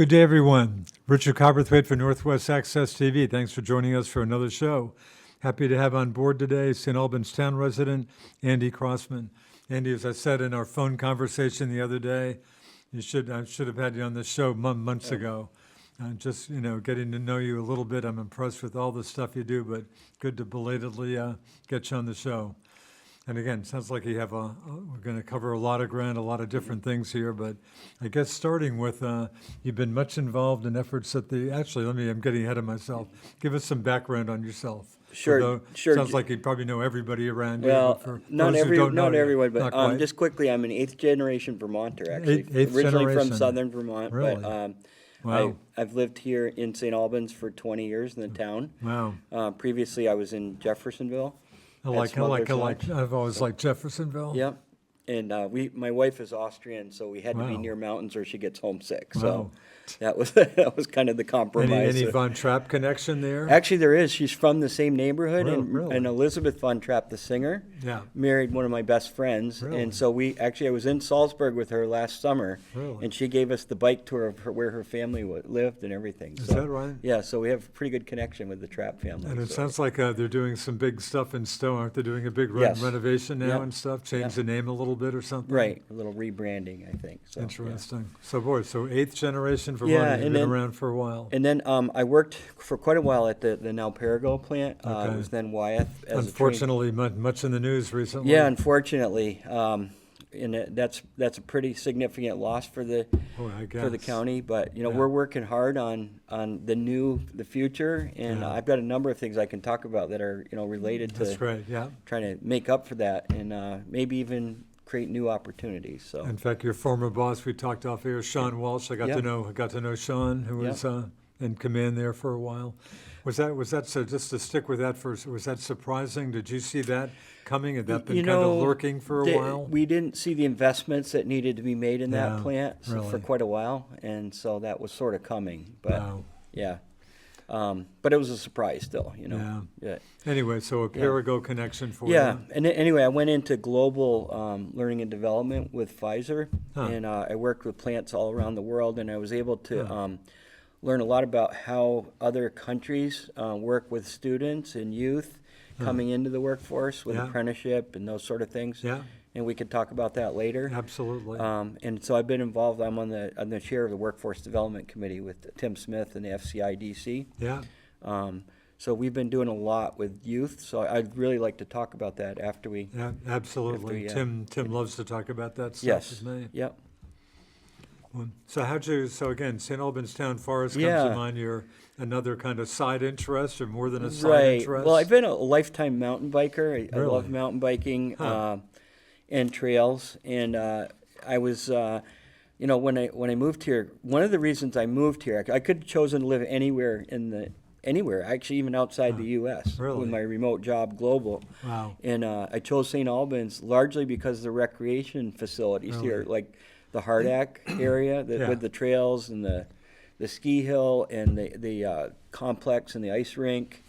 Good day, everyone. Richard Cowperthwait for Northwest Access TV. Thanks for joining us for another show. Happy to have on board today St. Albans Town resident Andy Crossman. Andy, as I said in our phone conversation the other day, I should have had you on the show months ago. Just getting to know you a little bit. I'm impressed with all the stuff you do, but good to belatedly get you on the show. And again, sounds like we're going to cover a lot of ground, a lot of different things here, but I guess starting with, you've been much involved in efforts at I'm getting ahead of myself. Give us some background on yourself. Sure. Sounds like you probably know everybody around here. Well, But for not those who don't know you, everyone, but not quite. just quickly, I'm an eighth generation Vermonter, actually. Eighth Originally generation. from southern Vermont, Really? but Wow. I've lived here in St. Albans for 20 years in the town. Wow. Previously, I was in Jeffersonville. I've always liked Jeffersonville. Yep. And my wife is Austrian, so we had to be Wow. near mountains or she gets homesick. Wow. So that was kind of the compromise. Any Von Trapp connection there? Actually, there is. She's from the same neighborhood, Really? and Elizabeth Von Trapp, the singer, Yeah. married one of my best friends. Really? And so I was in Salzburg with her last summer, Really? and she gave us the bike tour of where her family lived and everything. Is So, that right? Yeah, so we have a pretty good connection with the Trapp family. And it so. sounds like they're doing some big stuff in Stowe. Aren't they doing a big Yes. renovation now Yep. and stuff? Change Yep. the name a little bit or something? Right, a little rebranding, I think. So, yeah. Interesting. So eighth generation Vermont. Yeah, You've and been then- around for a while. And then I worked for quite a while at the Nalparago plant. Okay. It was then Wyeth. As Unfortunately, much in the news recently. Yeah, unfortunately, and that's a pretty significant loss for the I for the guess. county. But Yeah. we're working hard on the future, and Yeah. I've got a number of things I can talk about that are related That's to great. Yeah. trying to make up for that, and maybe even create new opportunities. So In fact, your former boss, we talked off here, Sean Walsh. I got to know Sean, who was in command there for a while. Was that so? Just to stick with that first, was that surprising? Did you see that coming? Had that been kind of lurking for a while? We didn't see the investments that needed to be made in that Yeah, plant for really. quite a while, and so that was sort of coming. But Wow. yeah, but it was a surprise still. Yeah. Anyway, so a Parago connection for Yeah, you. and anyway, I went into global learning and development with Pfizer, Huh. and I worked with plants all around the world, and I was able to learn a lot about how other countries work with students and youth coming into the workforce with Yeah. apprenticeship and those sort of things. Yeah. And we could talk about that later. Absolutely. And so I've been involved. I'm on the chair of the Workforce Development Committee with Tim Smith and the FCIDC. Yeah. So we've been doing a lot with youth. So I'd really like to talk about that after we. Yeah, absolutely. After, Tim loves to talk about that stuff Yes. with me. Yep. So again, St. Albans Town Forest comes Yeah. to mind. You're another kind of side interest or more than a side Right. interest? Well, I've been a lifetime mountain biker. I Really? love mountain biking Huh. and trails. And I was, when I moved here, one of the reasons I moved here, I could have chosen to live anywhere actually even outside the U.S. Really? with my remote job global. Wow. And I chose St. Albans largely because of the recreation facilities Really? here, like the Hardack area Yeah. with the trails and the ski hill and the complex and the ice rink.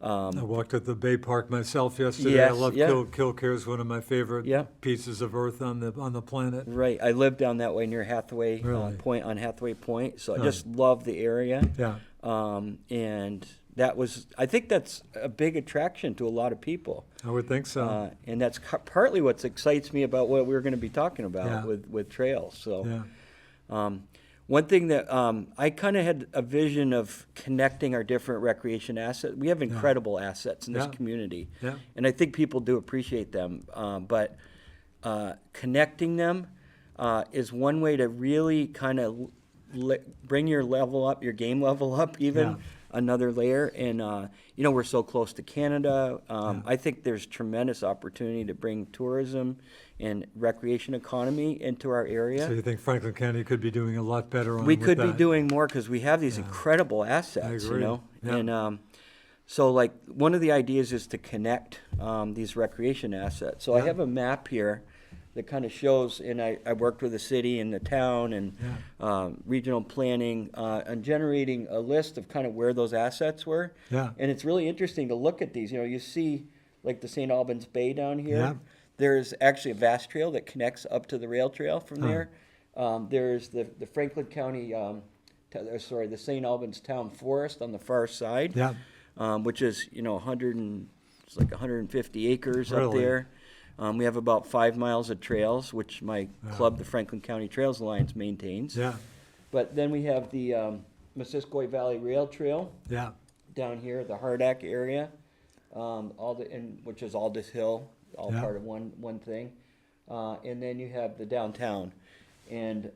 I walked at the Bay Park myself yesterday. Yes, I love yeah. Kilcare is one of my favorite Yeah. pieces of earth on the planet. Right, I live down that way near Hathaway Really? Point on Hathaway Point, so I Huh. just love the area. Yeah. And I think that's a big attraction to a lot of people. I would think so. And that's partly what excites me about what we're going to be talking about Yeah. with trails. So, Yeah. one thing that I kind of had a vision of connecting our different recreation assets. We have incredible assets in this Yeah. community, Yeah. and I think people do appreciate them. But connecting them is one way to really kind of bring your game level up even. Yeah. Another layer, and we're so close to Canada. I think there's tremendous opportunity to bring tourism and recreation economy into our area. So you think Franklin County could be doing a lot better on We with could be that? doing more because we have these incredible assets, agree. Yeah. And so like one of the ideas is to connect these recreation assets. So I have a map here that kind of shows, and I worked with the city and the town and regional planning on generating a list of kind of where those assets were. Yeah. And it's really interesting to look at these. You see like the St. Albans Bay down here. Yeah. There's actually a vast trail that connects up to the rail trail from there. There's the Franklin County the St. Albans Town Forest on the far side. Yeah. Which is, you know, it's like 150 acres up Really? there. We have about 5 miles of trails, which my club, the Franklin County Trails Alliance, maintains. Yeah. But then we have the Missisquoi Valley Rail Trail Yeah. down here, the Hardack area, which is Aldous Hill, all Yeah. part of one thing. And then you have the downtown. And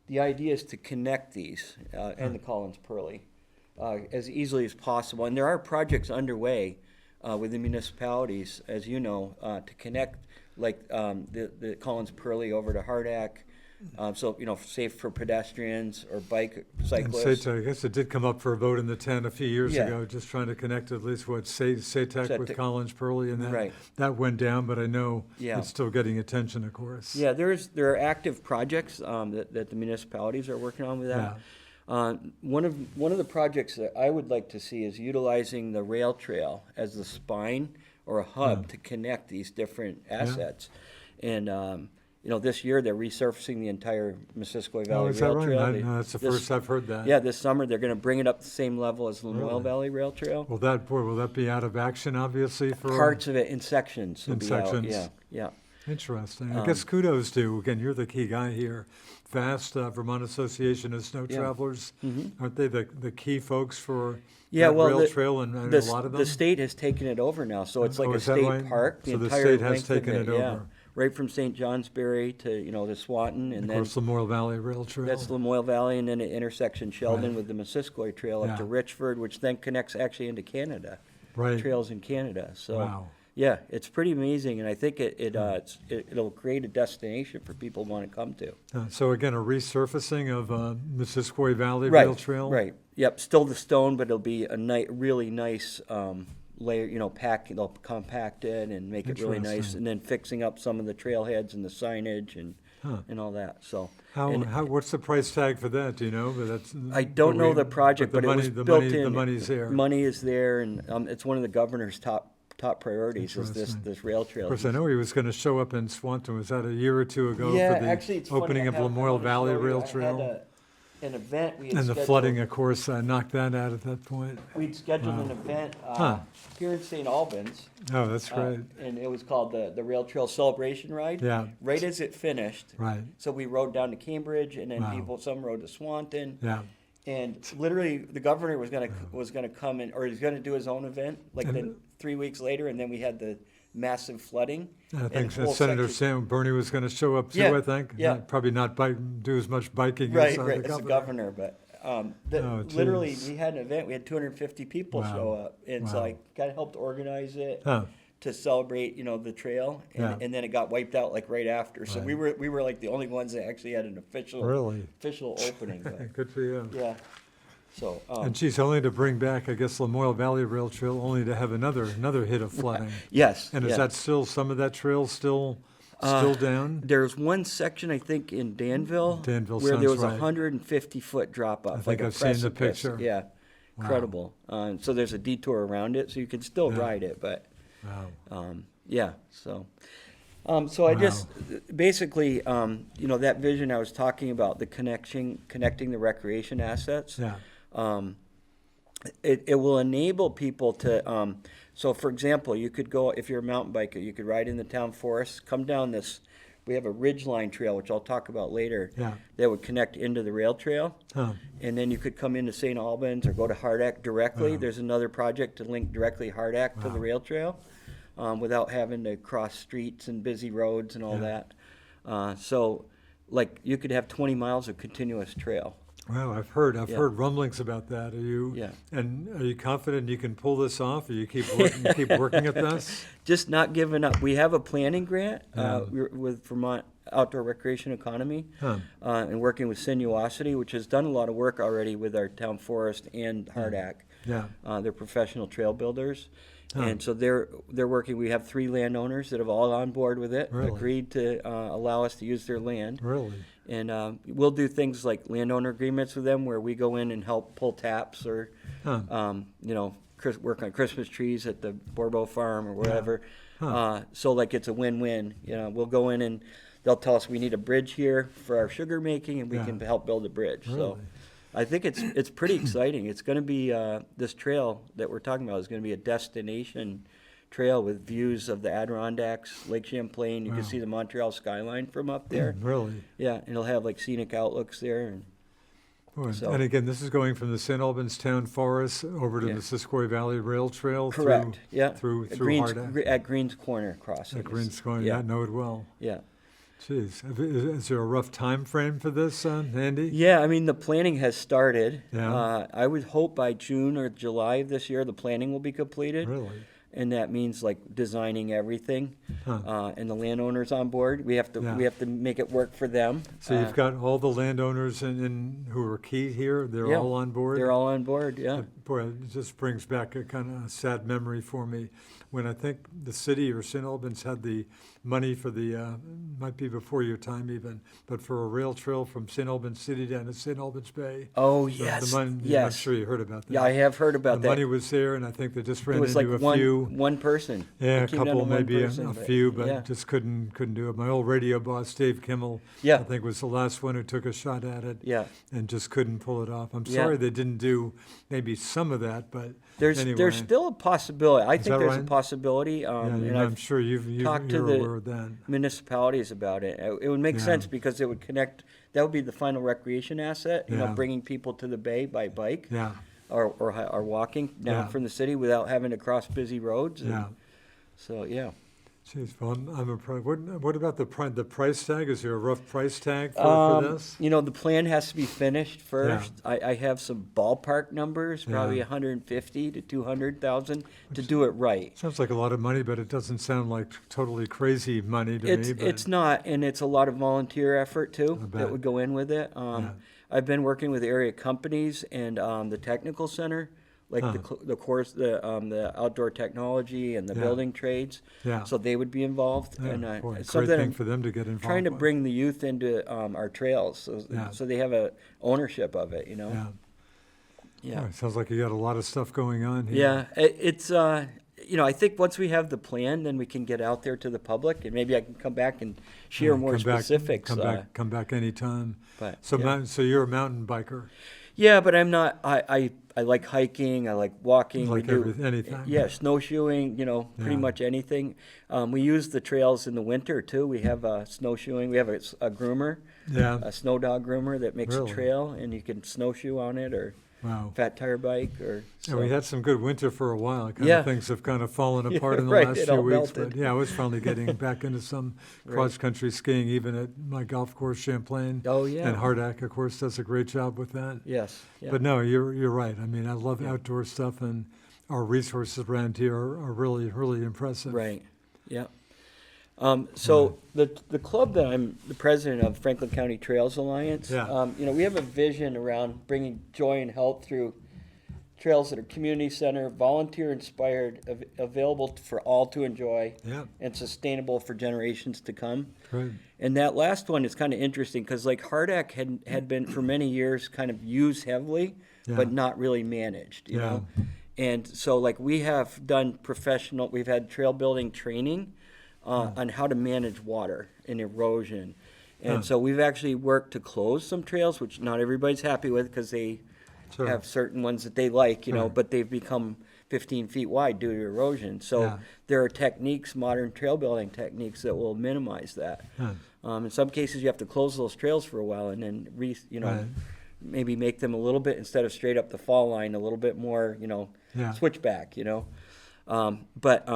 the idea is to connect these and the Collins Pearly as easily as possible. And there are projects underway with the municipalities, as you know, to connect like the Collins Pearly over to Hardack. So, you know, safe for pedestrians or And cyclists. SATEC, I guess it did come up for a vote in the 10 a few years Yeah. ago, just trying to connect at least SATEC with SATEC. Collins Pearly, and Right. that went down, but I know Yeah. it's still getting attention, of course. Yeah, there are active projects that the municipalities are working on with that. One of the projects that I would like to see is utilizing the rail trail as the spine or a hub to connect these different assets. And you know, this year they're resurfacing the entire Missisquoi Oh, Valley is that Rail right? Trail. No, that's the This- first I've heard that. Yeah, this summer they're going to bring it up the same level as the Lamoille Really? Valley Rail Trail. Will that be out of action, obviously, for? Parts of it in sections. Will In be out. sections. Yeah, yeah. Interesting. I guess kudos to, again, you're the key guy here. FAST, Vermont Association of Snow Yeah. Travelers, aren't they the key folks for Yeah, that well, rail the- trail and a The, lot of them? the state has taken it over now, so it's like Oh, a is that state right? park. So the entire state has length of taken it yeah. over. Right from St. Johnsbury to, you know, to Swanton, and Of then course, Lamoille Valley Rail Trail. that's Lamoille Valley, and then it intersects Sheldon Right. with the Missisquoi Trail up to Yeah. Richford, which then connects actually into Canada. Right. Trails in Canada. So Wow. yeah, it's pretty amazing, and I think it'll create a destination for people to want to come to. So again, a resurfacing of Missisquoi Valley Rail Trail? Right. Yep. Still the stone, but it'll be a really nice layer. You know, they'll compact it and make it really nice, Interesting. and then fixing up some of the trailheads and the signage and all that. So What's the price tag for that? Do you know? But that's I don't know the project, but it was the built money, in. The money's there. Money is there, and it's one of the governor's top priorities is Interesting. this rail trail. Of course, I know he was going to show up in Swanton. Was that a year or two ago Yeah, for the actually, it's funny, opening I of have- I Lamoille wanna Valley show you, Rail I had Trail? an event we had And the scheduled. flooding, of course, knocked that out at that point. We'd scheduled Wow. an event Huh. here in St. Albans, Oh, that's great. and it was called the Rail Trail Celebration Ride. Yeah. Right as it finished, Right. so we rode down to Cambridge, and then Wow. some rode to Swanton, Yeah. and literally the governor was gonna come in, or he's gonna do his own event, like And- then 3 weeks later, and then we had the massive flooding. I and think whole Senator section- Sam Bernie was going to show up too, Yeah, I think. yeah. Probably not do as much biking Right, as right, the as governor. the governor, but Oh, literally geez. we had an event. We had 250 people Wow. show up, and so Wow. I kind of helped organize it Huh. to celebrate, you know, the trail, Yeah. and then it got wiped out like right after. So Right. we were like the only ones that actually had an official Really? opening. But, Good for you. yeah, so And geez, only to bring back, I guess, Lamoille Valley Rail Trail, only to have another hit of flooding. yes, And is yeah. that still, some of that trail still down? There's one section I think in Danville, Danville where there sounds was a right. 150-foot drop off. I think like a I've seen the precipice. picture. Yeah, Wow. incredible. So there's a detour around it, so you can still Yeah. ride it, but. Wow. Yeah, so I just basically, you know, that vision I was talking about, the connecting the recreation assets. Yeah. It will enable people to. So, for example, you could go if you're a mountain biker, you could ride in the town forest, come down this. We have a ridgeline trail, which I'll talk about later. Yeah. That would connect into the rail trail. Huh. And then you could come into St. Albans or go to Hardack directly. Wow. There's another project to link directly Hardack to the Wow. rail trail without having to cross streets and busy roads and all that. So, like, you could have 20 miles of continuous trail. Wow, I've heard Yeah. rumblings about that. Are you? Yeah. And are you confident you can pull this off, or you keep working at this? Just not giving up. We have a planning grant Yeah. with Vermont Outdoor Recreation Economy Huh. and working with Sinuosity, which has done a lot of work already with our town forest and Hardack. Yeah. They're professional trail builders. Huh. And so they're working. We have 3 landowners that have all on board with it, Really? agreed to allow us to use their land. Really? And we'll do things like landowner agreements with them where we go in and help pull taps or, Huh. you know, work on Christmas trees at the Borbo farm or whatever. Huh. So like it's a win-win. You know, we'll go in and they'll tell us we need a bridge here for our sugar making and we Yeah. can help build a bridge. So Really? I think it's pretty exciting. It's going to be this trail that we're talking about is going to be a destination trail with views of the Adirondacks, Lake Champlain. You Wow. can see the Montreal skyline from up there. Really? Yeah, and it'll have like scenic outlooks there. And Boy, So- and again, this is going from the St. Albans Town Forest over to Yeah. the Siskiyou Valley Rail Trail. correct. Yeah. Through At Greens, Hardak. at Greens Corner crossing. At Green's going, Yeah. I know it well. Yeah. Jeez, is there a rough time frame for this, Andy? Yeah, I mean, the planning has started. Yeah. I would hope by June or July of this year, the planning will be completed. Really? And that means like designing everything, Huh. and the landowners on board. We have to Yeah. make it work for them. So you've got all the landowners who are key here. They're Yeah, all on board. They're all on board. Yeah. Boy, it just brings back a kind of sad memory for me when I think the city or St. Albans had the money for the, might be before your time even, but for a rail trail from St. Albans City down to St. Albans Bay. Oh The- yes. The money, yes. I'm sure you heard about that. Yeah, I have heard about The that. money was there, and I think they just ran It was like into a few. one person. Yeah, a It came down to couple, one maybe person, a few, but yeah. just couldn't do it. My old radio boss, Dave Kimmel, Yeah. I think was the last one who took a shot at it. Yeah. And just couldn't pull it off. I'm Yeah. sorry they didn't do maybe some of that, but There's anyway. still a possibility. I think that there's a right? possibility. Yeah, And I'm I've sure talked to you're the aware of that. municipalities about it. It would make Yeah. sense because it would connect. That would be the final recreation asset. You know, Yeah. bringing people to the bay by bike Yeah, or walking down Yeah. from the city without having to cross busy roads. And yeah. So yeah. Jeez, well, I'm impressed. What about the price tag? Is there a rough price tag for this? You know, the plan has to be finished first. I have some ballpark numbers, probably Yeah. 150 to 200,000 to do it right. Sounds like a lot of money, but it doesn't sound like totally crazy money to me. But It's not, and it's a lot of volunteer effort too bet. that would go in with it. Yeah. I've been working with area companies and the technical center, like the course, the outdoor technology and the Yeah. building trades. Yeah. So they would be involved, Yeah, and boy, it's great something thing I'm for them to get involved trying to with. bring the youth into our trails, Yeah. so they have a ownership of it. You know. Yeah. Yeah. Boy, sounds like you got a lot of stuff going on here. Yeah, it's you know, I think once we have the plan, then we can get out there to the public, and maybe I can come back and share Yeah, more come back- specifics. Come back anytime. But So, yeah. so you're a mountain biker. Yeah, but I'm not. I like hiking. I like walking. Like anything. Yeah, snowshoeing. You know, pretty Yeah. much anything. We use the trails in the winter too. We have snowshoeing. We have a groomer, Yeah. a snow dog groomer that makes Really? a trail, and you can snowshoe on it or Wow. fat tire bike or. And we had some good winter for a while. Kind Yeah. of things have kind of fallen Yeah, apart in the right, last it few all weeks. melted. But yeah, I was finally getting back into some Right. cross-country skiing, even at my golf course, Champlain. Oh yeah. And Hardak, of course, does a great job with that. Yes. Yeah. But no, you're right. I mean, I love Yeah. outdoor stuff, and our resources around here are really, really impressive. Right. Yeah. So the club that I'm the president of, Franklin County Trails Alliance. Yeah. You know, we have a vision around bringing joy and help through trails that are community center, volunteer inspired, available for all to enjoy, Yeah, and sustainable for generations to come. great. And that last one is kind of interesting because like Hardak had been for many years kind of used heavily, Yeah. but not really managed, you Yeah. know? And so like we have done we've had trail building training on how to manage water and erosion. And Huh. so we've actually worked to close some trails, which not everybody's happy with because they Sure. have certain ones that they like, you know, Right. but they've become 15 feet wide due to erosion. So Yeah. there are techniques, modern trail building techniques that will minimize that. Huh. In some cases, you have to close those trails for a while and then Right. maybe make them a little bit, instead of straight up the fall line, a little bit more, Yeah. switchback, But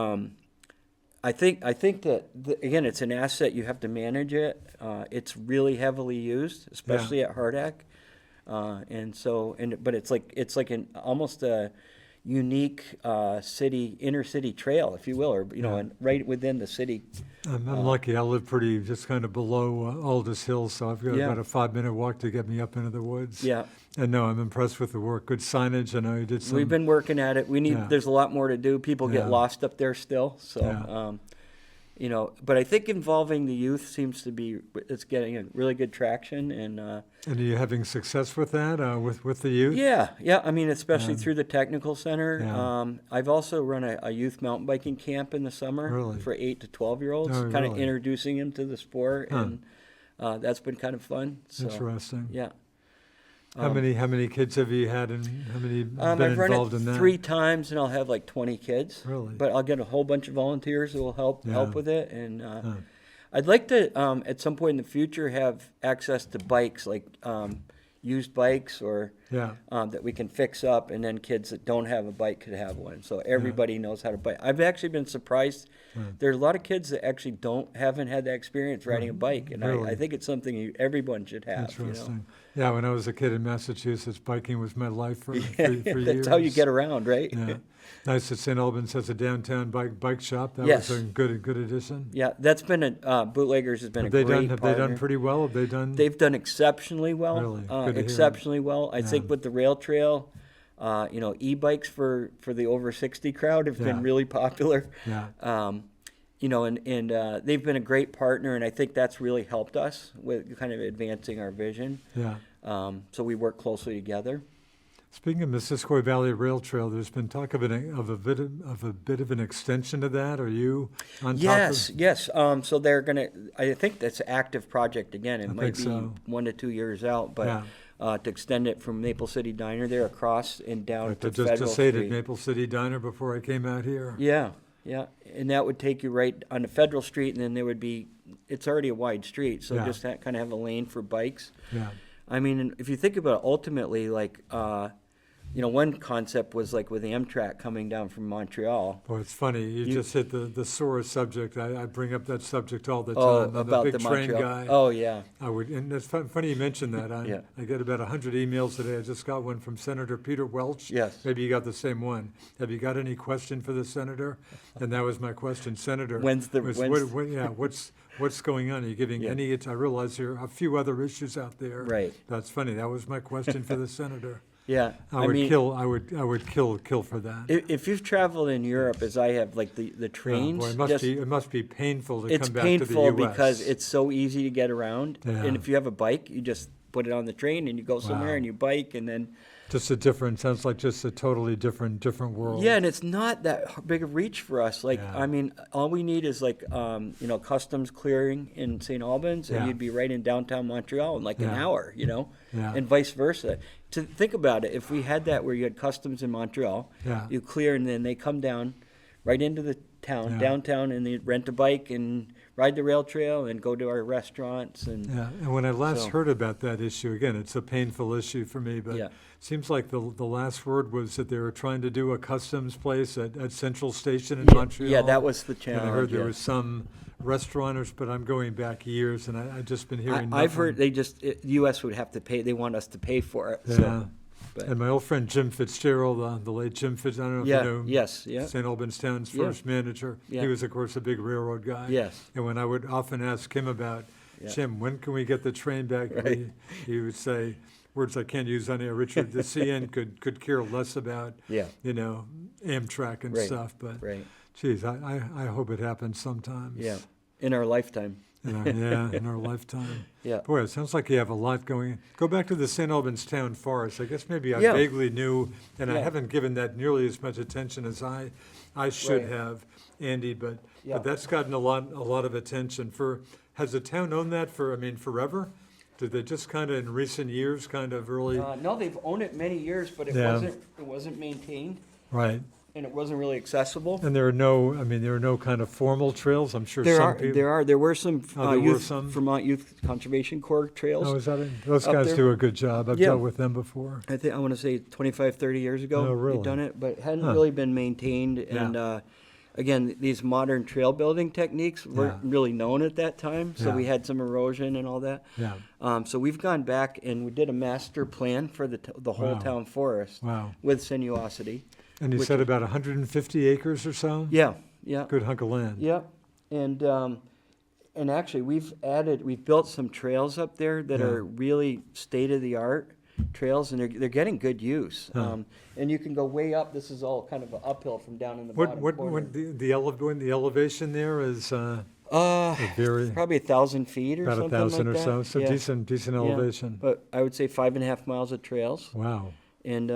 I think that again, it's an asset. You have to manage it. It's really heavily used, especially at Hardak, but it's like an almost a unique inner city trail, if you will, or Yeah. and right within the city. I'm lucky. I live pretty just kind of below Aldous Hill, so I've got Yeah. about a 5-minute walk to get me up into the woods. Yeah, And no, I'm impressed with the work. Good signage. I know you did some. we've been working at it. Yeah. There's a lot more to do. People Yeah. get lost up there still, so. Yeah. But I think involving the youth it's getting a really good traction, and And are you having success with that, with the youth? yeah. I mean, especially Yeah. through the technical center. Yeah. I've also run a youth mountain biking camp in the summer Really? for 8 to 12-year-olds, Oh, kind of really? introducing them to the sport, Huh. and that's been kind of fun. So, Interesting. yeah. How many kids have you had, and how many been I've run involved it in that? 3 times, and I'll have like 20 kids. Really? But I'll get a whole bunch of volunteers who will help Yeah. with it. And I'd like to, at some point in the future, have access to bikes, like used bikes or Yeah. that we can fix up, and then kids that don't have a bike could have one. So everybody knows how to bike. I've actually been surprised. There are a lot of kids that actually haven't had that experience riding a bike, and Really? I think it's something everyone should have. Interesting. Yeah, when I was a kid in Massachusetts, biking was my life for years. That's how you get around, right? Yeah. Nice that St. Albans has a downtown bike shop. That Yes. was a good addition. Yeah, that's been Bootleggers has been Have a they great done? Have they partner. done pretty well? Have they done? They've done exceptionally well. Really? Good to hear. Exceptionally well. I Yeah. think with the rail trail, e-bikes for the over 60 crowd have Yeah. been really popular. Yeah. And they've been a great partner, and I think that's really helped us with kind of advancing our vision. Yeah. So we work closely together. Speaking of Missisquoi Valley Rail Trail, there's been talk of a bit of an extension to that. Are you on Yes, top of? yes. So they're gonna. I think that's an active project again. It I might think be so. 1 to 2 years out, but Yeah. to extend it from Maple City Diner there across and down to Just Federal to say Street. at Maple City Diner before I came out here. Yeah, yeah, and that would take you right on the Federal Street, and then there would be. It's already a wide street, so Yeah. just kind of have a lane for bikes. Yeah. I mean, if you think about it, ultimately, like, one concept was like with Amtrak coming down from Montreal. Boy, it's funny. You just hit the sore subject. I bring up that subject all the Oh, time. I'm about a the big train Montreal. guy. Oh, yeah. And it's funny you mentioned that. Yeah. I get about 100 emails today. I just got one from Senator Peter Welch. Yes. Maybe you got the same one. Have you got any question for the senator? And that was my question, Senator. What's going on? Are you giving Yeah. any? I realize there are a few other issues out there. Right. That's funny. That was my question for the senator. Yeah. I would kill for that. If you've traveled in Europe, as I have, like the Oh, trains, boy, it must be painful to it's come back to the painful U.S. because it's so easy to get around. Yeah. And if you have a bike, you just put it on the train and you go somewhere Wow. and you bike, and then sounds like just a totally different world. yeah, and it's not that big a reach for us. Like, Yeah. I mean, all we need is like customs clearing in St. Albans, Yeah. and you'd be right in downtown Montreal in like an Yeah. hour, Yeah. and vice versa. To think about it, if we had that where you had customs in Montreal, Yeah. you clear, and then they come down right into the town, Yeah. downtown, and they rent a bike and ride the rail trail and go to our restaurants. And Yeah, and when I last So- heard about that issue, again, it's a painful issue for me, but Yeah. seems like the last word was that they were trying to do a customs place at Central Station in yeah, Montreal. yeah, that was the And challenge. I heard there yeah. was some restauranters, but I'm going back years, and I've just been hearing I've heard nothing. the U.S. would have to pay. They want us to pay for it. Yeah. So, but, And my old friend Jim Fitzgerald, the late Jim Fitzgerald, I don't know yeah. if you know him. Yes. Yeah. St. Albans Town's Yeah. first manager. Yeah. He was, of course, a big railroad guy. Yes. And when I would often ask him about, Yeah. Jim, when can we get the train back? Right. He would say, words I can't use on air, Richard, the CN could care less about, Yeah. Amtrak and Right. stuff. But, Right. geez, I hope it happens sometimes. Yeah. In our lifetime. In our lifetime. Yeah. Boy, it sounds like you have a lot going. Go back to the St. Albans Town Forest. I guess maybe I Yeah. vaguely knew, and I Yeah. haven't given that nearly as much attention as I should Right. have, Andy. But Yeah. that's gotten a lot of attention. Has the town owned that forever? Did they just kind of in recent years kind of really No, they've owned it many years, but it Yeah. wasn't maintained, right? and it wasn't really accessible. And there are no kind of formal trails. I'm sure There some are people. there were some Oh, there were youth some? Vermont Youth Conservation Corps trails. Oh, is that it? Those up guys there. do a good job. I've Yeah. dealt with them before. I want to say 25, 30 years ago. Oh, really? We've done it, but it hadn't Huh. really been maintained. And again, these modern trail building techniques weren't Yeah. really known at that time, so Yeah. we had some erosion and all that. Yeah. So we've gone back and we did a master plan for the whole Wow. town forest Wow. with sinuosity. And you Which said is- about 150 acres or so? Yeah, yeah. Good hunk of land. Yeah, and actually we've built some trails up there that Yeah. are really state of the art trails, and they're getting good use. Huh. And you can go way up. This is all kind of an uphill from down in the bottom What corner. the elevation there is very Probably 1,000 feet or about something 1,000 like or so. that. So Yeah. decent Yeah. elevation. But I would say 5.5 miles of trails, Wow. and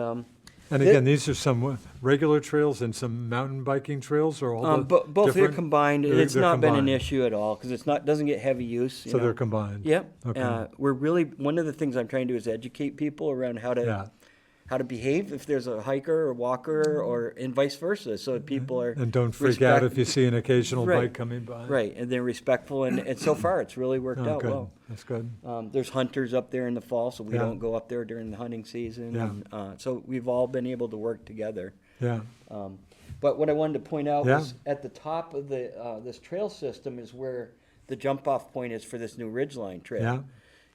And again, these are some regular trails and some mountain biking trails, or all the Both are different? combined. They're- It's they're not been an combined. issue at all because it's not doesn't get heavy use. So they're combined? Yep. Okay. We're really one of the things I'm trying to do is educate people around how to Yeah. behave if there's a hiker or walker or and vice versa. So people are And don't freak out if you see an occasional Right. bike coming by. right and they're respectful and so far it's really worked Oh, out good. well. That's good. There's hunters up there in the fall, so we Yeah. don't go up there during the hunting season. Yeah. And, so we've all been able to work together. Yeah. But what I wanted to point out Yeah. was at the top of the this trail system is where the jump off point is for this new ridgeline trail. Yeah.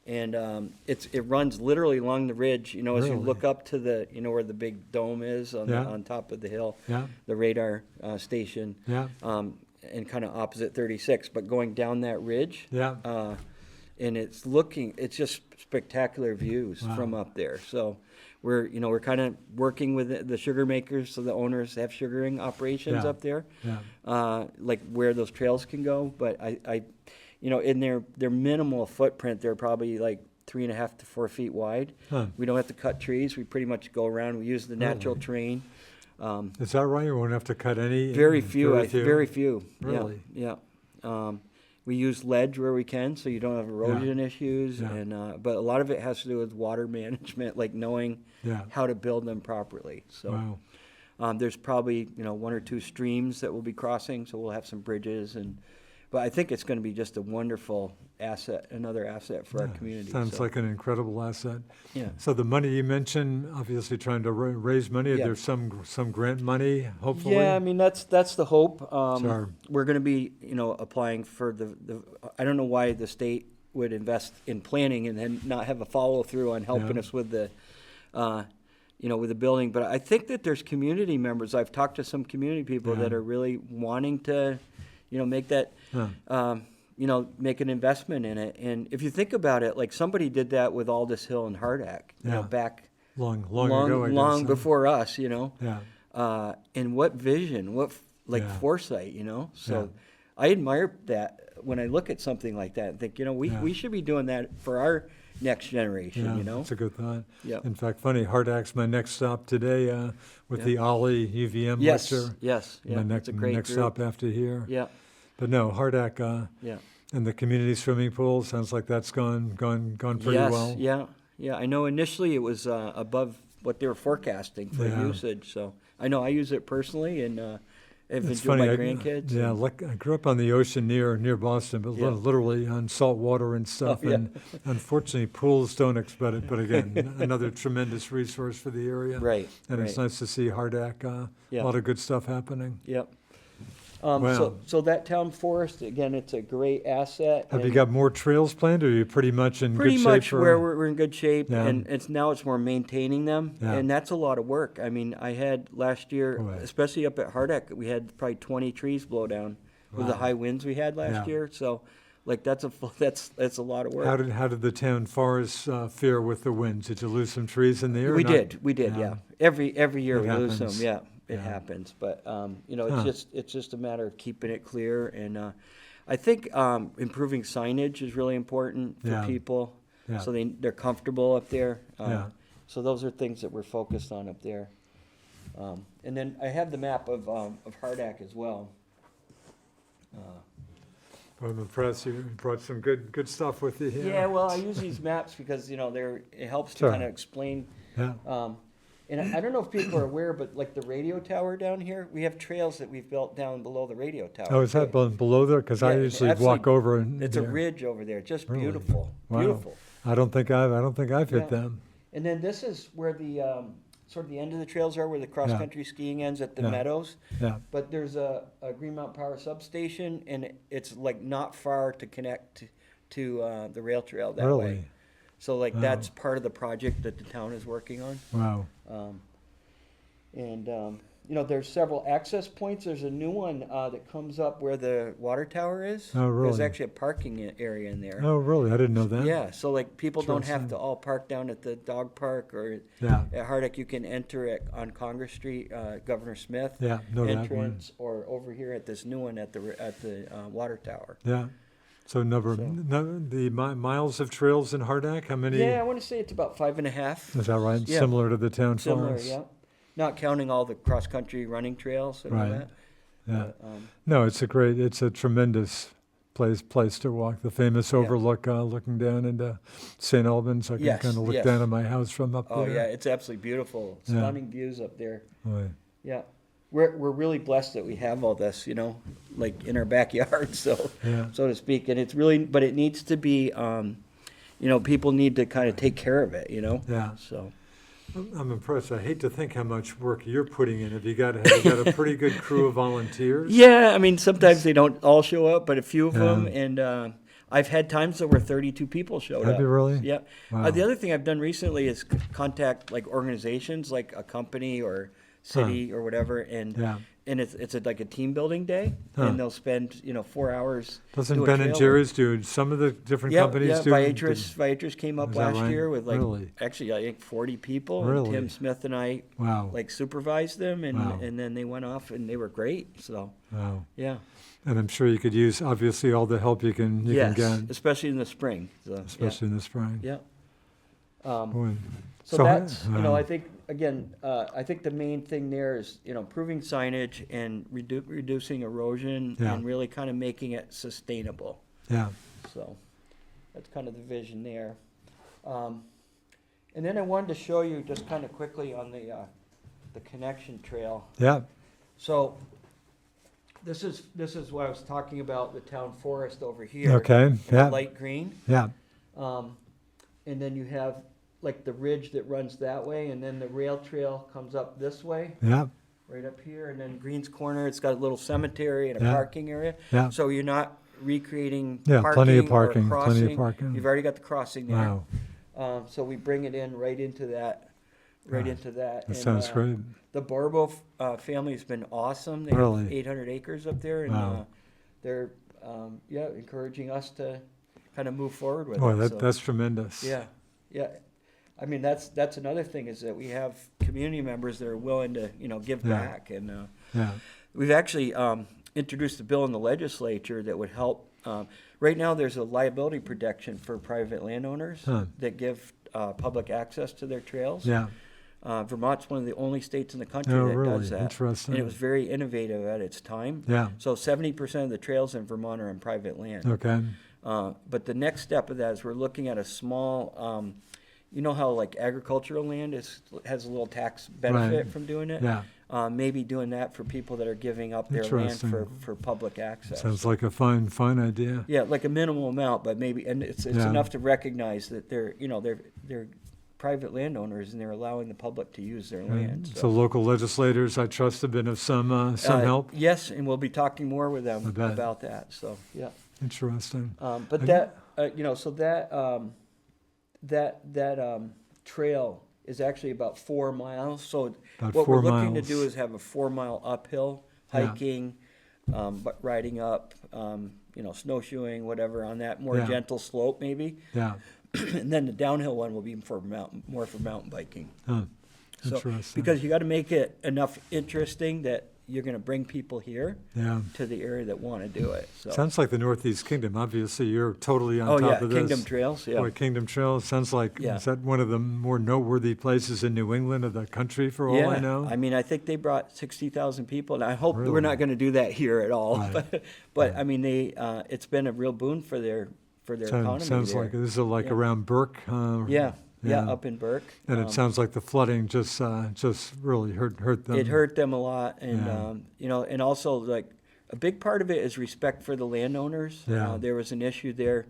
And it runs literally along the ridge. You know, as you Really? look up to the where the big dome is Yeah. on top of the hill, Yeah. the radar station, Yeah. and kind of opposite 36. But going down that ridge, Yeah. and it's just spectacular views Wow. from up there. So we're kind of working with the sugar makers, so the owners have sugaring operations Yeah. up there, Yeah. like where those trails can go. But I in their minimal footprint, they're probably like 3.5 to 4 feet wide. Huh. We don't have to cut trees. We pretty much go around. We use the natural Really? terrain. Is that right? You won't have to cut any? Very few. Very few? Very few. Really? Yeah. We use ledge where we can, so you don't have erosion issues. Yeah. And but a lot of it has to do with water management, like knowing Yeah. how to build them properly. So Wow. there's probably 1 or 2 streams that we'll be crossing, so we'll have some bridges. But I think it's going to be just a wonderful asset, another asset for our Yeah. community. Sounds so, like an incredible asset. yeah. So the money you mentioned, obviously trying to raise money. Yeah. There's some grant money, hopefully. Yeah, I mean that's the hope. Sure. We're going to be applying for the. I don't know why the state would invest in planning and then not have a follow through on helping Yeah. us with the, with the building. But I think that there's community members. I've talked to some community people Yeah. that are really wanting to, make that. Huh. Make an investment in it. And if you think about it, like somebody did that with Aldous Hill and Hardak, Yeah. back Long ago, I guess. long huh? before us, Yeah. and what vision, what Yeah. foresight, So Yeah. I admire that when I look at something like that and think, Yeah. we should be doing that for our next generation, Yeah, that's a good thought. Yep. In fact, funny, Hardak's my next stop today with Yeah. the Ollie UVM Yes, lecture. yes, yeah, My it's a great next group. stop after here. Yeah, But no, Hardak yeah. and the community swimming pool sounds like that's gone pretty Yes, well. yeah. I know initially it was above what they were forecasting for Yeah. usage, so I know I use it personally and have It's enjoyed funny. my grandkids. Yeah, and- I grew up on the ocean near Boston, but Yeah. literally on salt water and stuff. Oh, yeah. And unfortunately, pools don't expect it. But again, another tremendous resource for the area. Right, And right. it's nice to see Hardak. Yeah. A lot of good stuff happening. Yep. Wow. So that town forest, again, it's a great asset. Have you and got more trails planned, or are you pretty much in pretty good shape much for? where we're in good shape, Yeah. and it's more maintaining them, Yeah. and that's a lot of work. I mean, I had last year, Boy. especially up at Hardak, we had probably 20 trees blow down with the Wow. high winds we had last Yeah. year. So, like that's a lot of work. How did the town forest fare with the winds? Did you lose some trees in the air? or we not? did, Yeah. yeah. Every year It we lose happens. some, yeah. It Yeah. happens, but Huh. it's just a matter of keeping it clear, and I think improving signage is really important for Yeah. people, Yeah. so they're comfortable up there. Yeah. So those are things that we're focused on up there. And then I have the map of Hardak as well. I'm impressed. You brought some good stuff with you here. Yeah, well, I use these maps because it helps to Sure. kind of explain. Yeah. And I don't know if people are aware, but like the radio tower down here, we have trails that we've built down below the radio tower. Oh, is that below there? Because I Yeah, usually absolutely. walk over and. It's a there. ridge over there, just Really? beautiful, Wow. beautiful. I don't think I've hit Yeah. them. And then this is where the sort of the end of the trails are, where the cross country skiing ends at the Yeah. meadows. Yeah. But there's a Greenmount Power substation, and it's like not far to connect to the rail trail that Really? way. So like Wow. that's part of the project that the town is working on. Wow. And there's several access points. There's a new one that comes up where the water tower is. Oh, There's really? actually a parking area in there. Oh, really? I didn't know that. Yeah, so like people don't have Interesting. to all park down at the dog park or Yeah. at Hardak. You can enter on Congress Street, Governor Smith Yeah. Know that one. entrance, or over here at this new one at the water tower. Yeah. So the miles of trails in Hardak. How many? Yeah, I want to say it's about 5.5. Is that right? Yeah. Similar to the town Similar, forest. yeah. not counting all the cross-country running trails and all Right. that. Yeah. But, No, it's a tremendous place to walk. The famous Yeah. overlook looking down into St. Albans. I can Yes, kind of look yes. down at my house from up oh there. yeah, it's absolutely beautiful. Yeah. Stunning views up there. Boy. Yeah. We're really blessed that we have all this, like in our backyard, so Yeah. so to speak. And it's really, but it needs to be, people need to kind of take care of it, Yeah. So I'm impressed. I hate to think how much work you're putting in. Have you got a pretty good crew of volunteers? yeah, I mean sometimes they don't all show up, but a few of Yeah. them, and I've had times that where 32 people showed Have up. you really? Yeah. Wow. The other thing I've done recently is contact like organizations, like a company or city or whatever, and Yeah. it's like a team building day, Huh. and they'll spend 4 hours. Doesn't doing Ben and trail Jerry's do some of the different Yeah, companies yeah. do? Viatris came up Is that last right? year with like Really? actually I think 40 people. Really? And Tim Smith and I Wow. like supervised them, and Wow. and then they went off and they were great. So Wow. yeah, And I'm sure you could use obviously all the help you can yes, get, especially in the spring. So, especially in the spring. yeah. Boy. So that's wow. I think again I think the main thing there is improving signage and reducing erosion Yeah. and really kind of making it sustainable. Yeah. So that's kind of the vision there. And then I wanted to show you just kind of quickly on the connection trail. Yeah. So this is what I was talking about, the town forest over here. Okay. in Yeah. Light green. Yeah. And then you have like the ridge that runs that way, and then the rail trail comes up this way, Yeah. right up here, and then Green's Corner, it's got a little cemetery and a Yeah. parking area. Yeah. So you're not recreating Yeah. parking Plenty of or parking. crossing. Plenty of parking. You've already got the crossing there. Wow. So we bring it in right into that, right Right. into that. That sounds great. The Borbo family has been awesome. They Really? have 800 acres up there, and Wow. they're encouraging us to kind of move forward with Boy, it. that's tremendous. Yeah, yeah. I mean, that's another thing is that we have community members that are willing to give Yeah. back, and Yeah. we've actually introduced a bill in the legislature that would help. Right now, there's a liability protection for private landowners Huh. that give public access to their trails. Yeah. Vermont's one of the only states in the country Oh, that really? does that. Interesting. And it was very innovative at its time. Yeah. So 70% of the trails in Vermont are on private land. Okay. But the next step of that is we're looking at a small, you know how like agricultural land has a little tax benefit Right. from doing it? Yeah. Maybe doing that for people that are giving up their land Interesting. for public access. Sounds like a fine idea. Yeah, like a minimal amount, but maybe, and it's Yeah. enough to recognize that they're private landowners and they're allowing the public to use their land. So local legislators, I trust, have been of some help. Yes, and we'll be talking more with them I bet. about that. So yeah, Interesting. but that so that trail is actually about 4 miles. So About what 4 we're looking to miles. do is have a 4 mile uphill Yeah. hiking, but riding up, snowshoeing, whatever on that more Yeah. gentle slope maybe. Yeah. And then the downhill one will be more for mountain biking. Huh. So, Interesting. because you got to make it enough interesting that you're going to bring people here Yeah. to the area that want to do it. So. Sounds like the Northeast Kingdom. Obviously, you're totally on Oh top yeah, of this. Kingdom Trails. Yeah. Boy, Kingdom Trail sounds like, Yeah. is that one of the more noteworthy places in New England of the country, for all I know? I mean, I think they brought 60,000 people, and I hope Really? we're not going to do that here at all. Right. But I mean, it's been a real boon for their economy. Sounds there. like this is like Yeah. around Burke. Yeah, yeah. up in Burke. And it sounds like the flooding just really hurt them. It hurt them a lot, and Yeah. and also like a big part of it is respect for the landowners. Yeah. There was an issue there.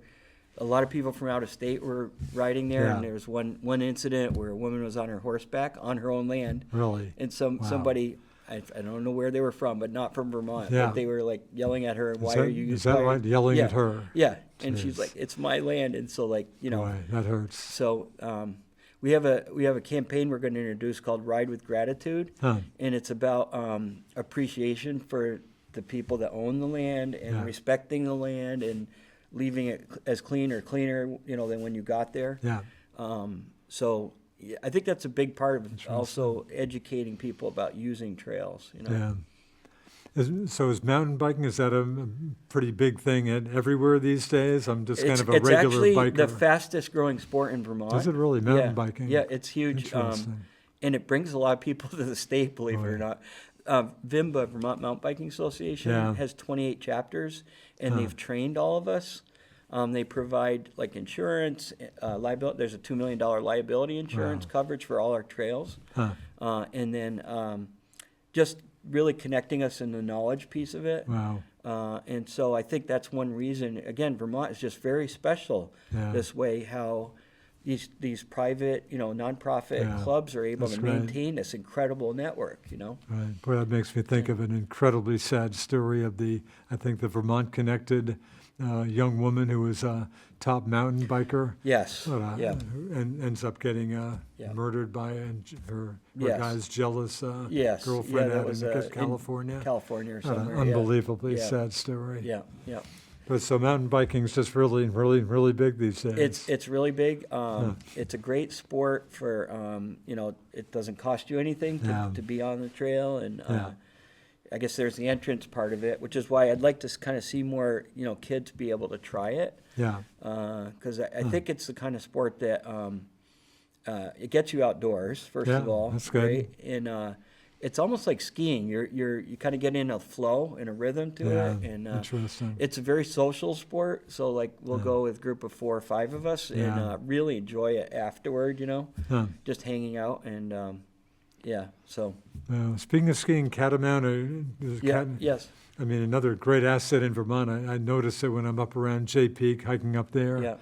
A lot of people from out of state were riding there, Yeah. and there was one incident where a woman was on her horseback on her own land, Really? and Wow. somebody. I don't know where they were from, but not from Vermont. Yeah. But they were like yelling at her, "Why is that, are you?" is that why- right? Yelling yeah. at her? Yeah, and she's Jeez. like, "It's my land," and so like Boy, that hurts. So we have a campaign we're going to introduce called Ride with Gratitude, Huh. and it's about appreciation for the people that own the land and Yeah. respecting the land and leaving it as clean or cleaner, than when you got there. Yeah. So yeah, I think that's a big part of it, also educating people about using trails. Yeah. Is mountain biking, is that a pretty big thing everywhere these days? I'm just kind of a It's regular actually biker. the fastest growing sport in Vermont. Is it really mountain Yeah. biking? Yeah, it's huge. Interesting. and it brings a lot of people to the state, believe it or not. VMBA, Vermont Mountain Biking Association, has 28 chapters, and they've trained all of us. They provide like insurance, liability. There's a $2 million liability insurance coverage for all our trails. And then just really connecting us in the knowledge piece of it. And so I think that's one reason, again, Vermont is just very special this way, how these private, nonprofit clubs are able to maintain this incredible network, Right. Boy, that makes me think of an incredibly sad story of the Vermont Connected young woman who was a top mountain biker. Yes. And ends up getting murdered by her guy's jealous girlfriend out in California. California or somewhere. Unbelievably sad story. Yeah. But so mountain biking is just really, really, really big these days. It's really big. It's a great sport for, it doesn't cost you anything to be on the trail. And I guess there's the entrance part of it, which is why I'd like to kind of see more, kids be able to try it. Because I think it's the kind of sport that it gets you outdoors, first of all. That's good. Right? And it's almost like skiing. You kind of get in a flow and a rhythm to it, and interesting. It's a very social sport. So like we'll go with a group of 4 or 5 of us and really enjoy it afterward. Just hanging out and So. Speaking of skiing, Catamount. Yes. I mean, another great asset in Vermont. I notice it when I'm up around Jay Peak hiking up there. Yeah.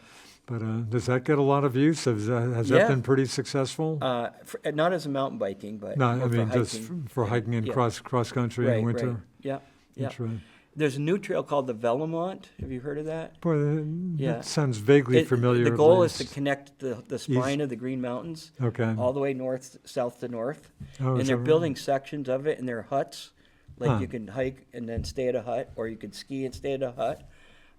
But does that get a lot of use? Has that been pretty successful? Not as a mountain biking, but no, I mean for just for hiking and cross country in winter. Right. Yeah. That's right. There's a new trail called the Velemont. Have you heard of that? Boy, that sounds vaguely familiar. The goal is to connect the spine of the Green Mountains all the way south to north. And they're building sections of it, and they're huts. Like you can hike and then stay at a hut, or you could ski and stay at a hut.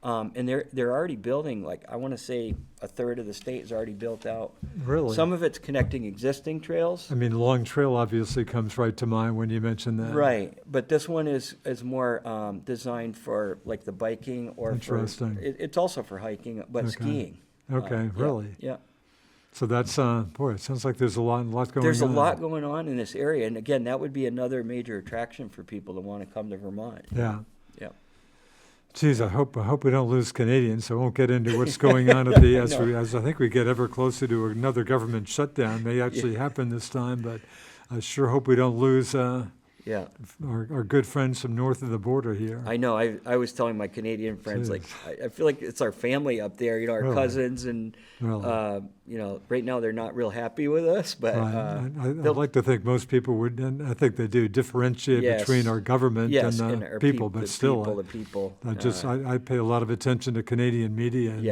And they're already building, like, I want to say a third of the state is already built out. Really? Some of it's connecting existing trails. I mean, Long Trail obviously comes right to mind when you mention that. Right, but this one is more designed for like the biking or interesting. It's also for hiking, but skiing. Okay, really? Yeah. So that's boy, it sounds like there's a lot going on. There's a lot going on in this area, and again, that would be another major attraction for people to want to come to Vermont. Yeah. Yeah. Geez, I hope we don't lose Canadians. I won't get into what's going on at the as I think we get ever closer to another government shutdown. May actually happen this time, but I sure hope we don't lose our good friends from north of the border here. I know. I was telling my Canadian friends, like, I feel like it's our family up there, our cousins, and right now they're not real happy with us. But I'd like to think most people would, and I think they do, differentiate between our government and our people. But still, the people. I pay a lot of attention to Canadian media. And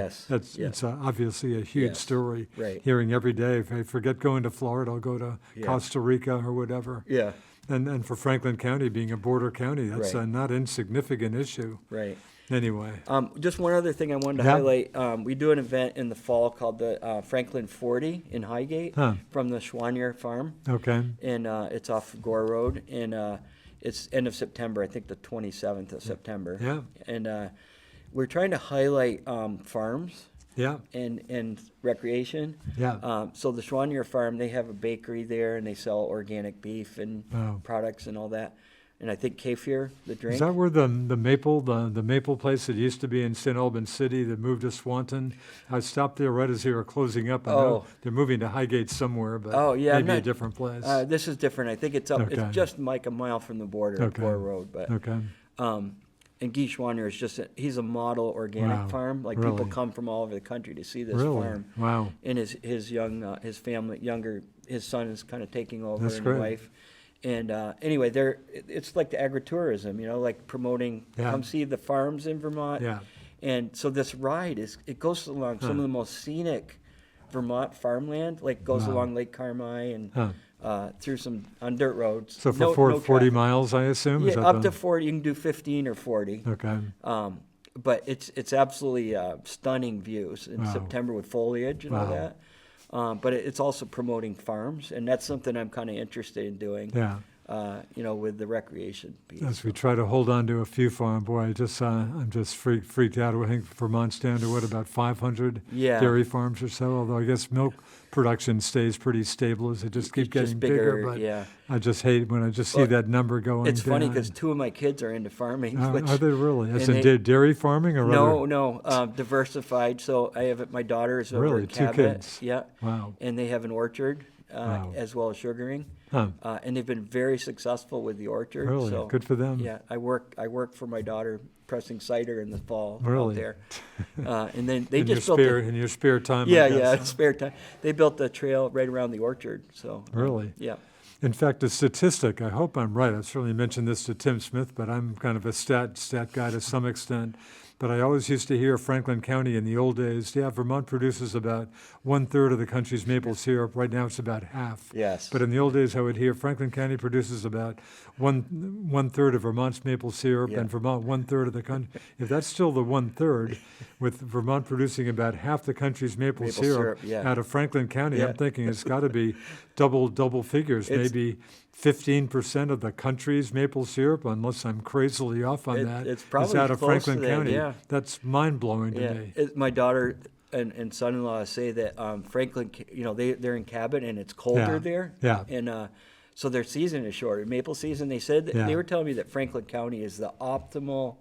it's obviously a huge story. Right. Hearing every day, if I forget going to Florida, I'll go to Costa Rica or whatever. Yeah. And for Franklin County being a border county, that's a not insignificant issue. Right. Anyway. Just one other thing I wanted to highlight. We do an event in the fall called the Franklin 40 in Highgate from the Schwanier Farm. Okay. And it's off Gore Road. And it's end of September, I think the 27th of September. Yeah. And we're trying to highlight farms. Yeah. And recreation. Yeah. So the Schwanier Farm, they have a bakery there, and they sell organic beef and products and all that. And I think kefir, the drink. Is that where the maple place that used to be in St. Albans City that moved to Swanton? I stopped there right as they were closing up. I know they're moving to Highgate somewhere, but maybe a different place. This is different. I think it's up. Okay. It's just like a mile from the border, Gore Road. But and Guy Schwanier is he's a model organic farm. Like people come from all over the country to see this farm. Wow. And his son is kind of taking over. That's and great. The wife. And anyway, it's like the agritourism, like promoting, come see the farms in Vermont. Yeah. And so this ride it goes along some of the most scenic Vermont farmland, like goes along Lake Carmi and through on dirt roads. So for 40 miles, I assume? Yeah, up to 40. You can do 15 or 40. Okay. But it's absolutely stunning views in September with foliage and all that. But it's also promoting farms, and that's something I'm kind of interested in doing. Yeah. with the recreation piece. As we try to hold on to a few farm, boy, I'm just freaked out. I think Vermont's down to about 500 Yeah. dairy farms or so. Although I guess milk production stays pretty stable as it just keeps It's just getting bigger. But yeah. I just hate when I just see Well, that number going It's funny down. because 2 of my kids are into farming. which, Are they really? As and in they- dairy farming or No, diversified. So I have my daughter is over Really? in 2 Cabot. kids? Yeah. Wow. And they have an orchard Wow. as well as sugaring. Huh. And they've been very successful with the orchard. Really? So, Good for them. Yeah, I work for my daughter pressing cider in the fall Really? out there. And then they in your just built in your spare time. I yeah, guess, yeah, huh? spare time. They built a trail right around the orchard. So Really? yeah. In fact, a statistic, I hope I'm right. I've certainly mentioned this to Tim Smith, but I'm kind of a stat guy to some extent. But I always used to hear Franklin County in the old days, Vermont produces about 1/3 of the country's maple syrup. Right now it's about half. Yes. But in the old days, I would hear Franklin County produces about one third of Vermont's maple syrup, Yeah. and Vermont 1/3 of the country. If that's still the 1/3, with Vermont producing about half the country's maple syrup yeah. out of Franklin County, Yeah. I'm thinking it's got to be double figures, It's- maybe 15% of the country's maple syrup, unless I'm crazily off on that, it's is probably out of close to Franklin that, County. yeah. That's mind-blowing to me. My daughter and son-in-law say that Franklin, they're in Cabot and it's colder Yeah. there. Yeah. And so their season is shorter. Maple season, they said, Yeah. they were telling me that Franklin County is the optimal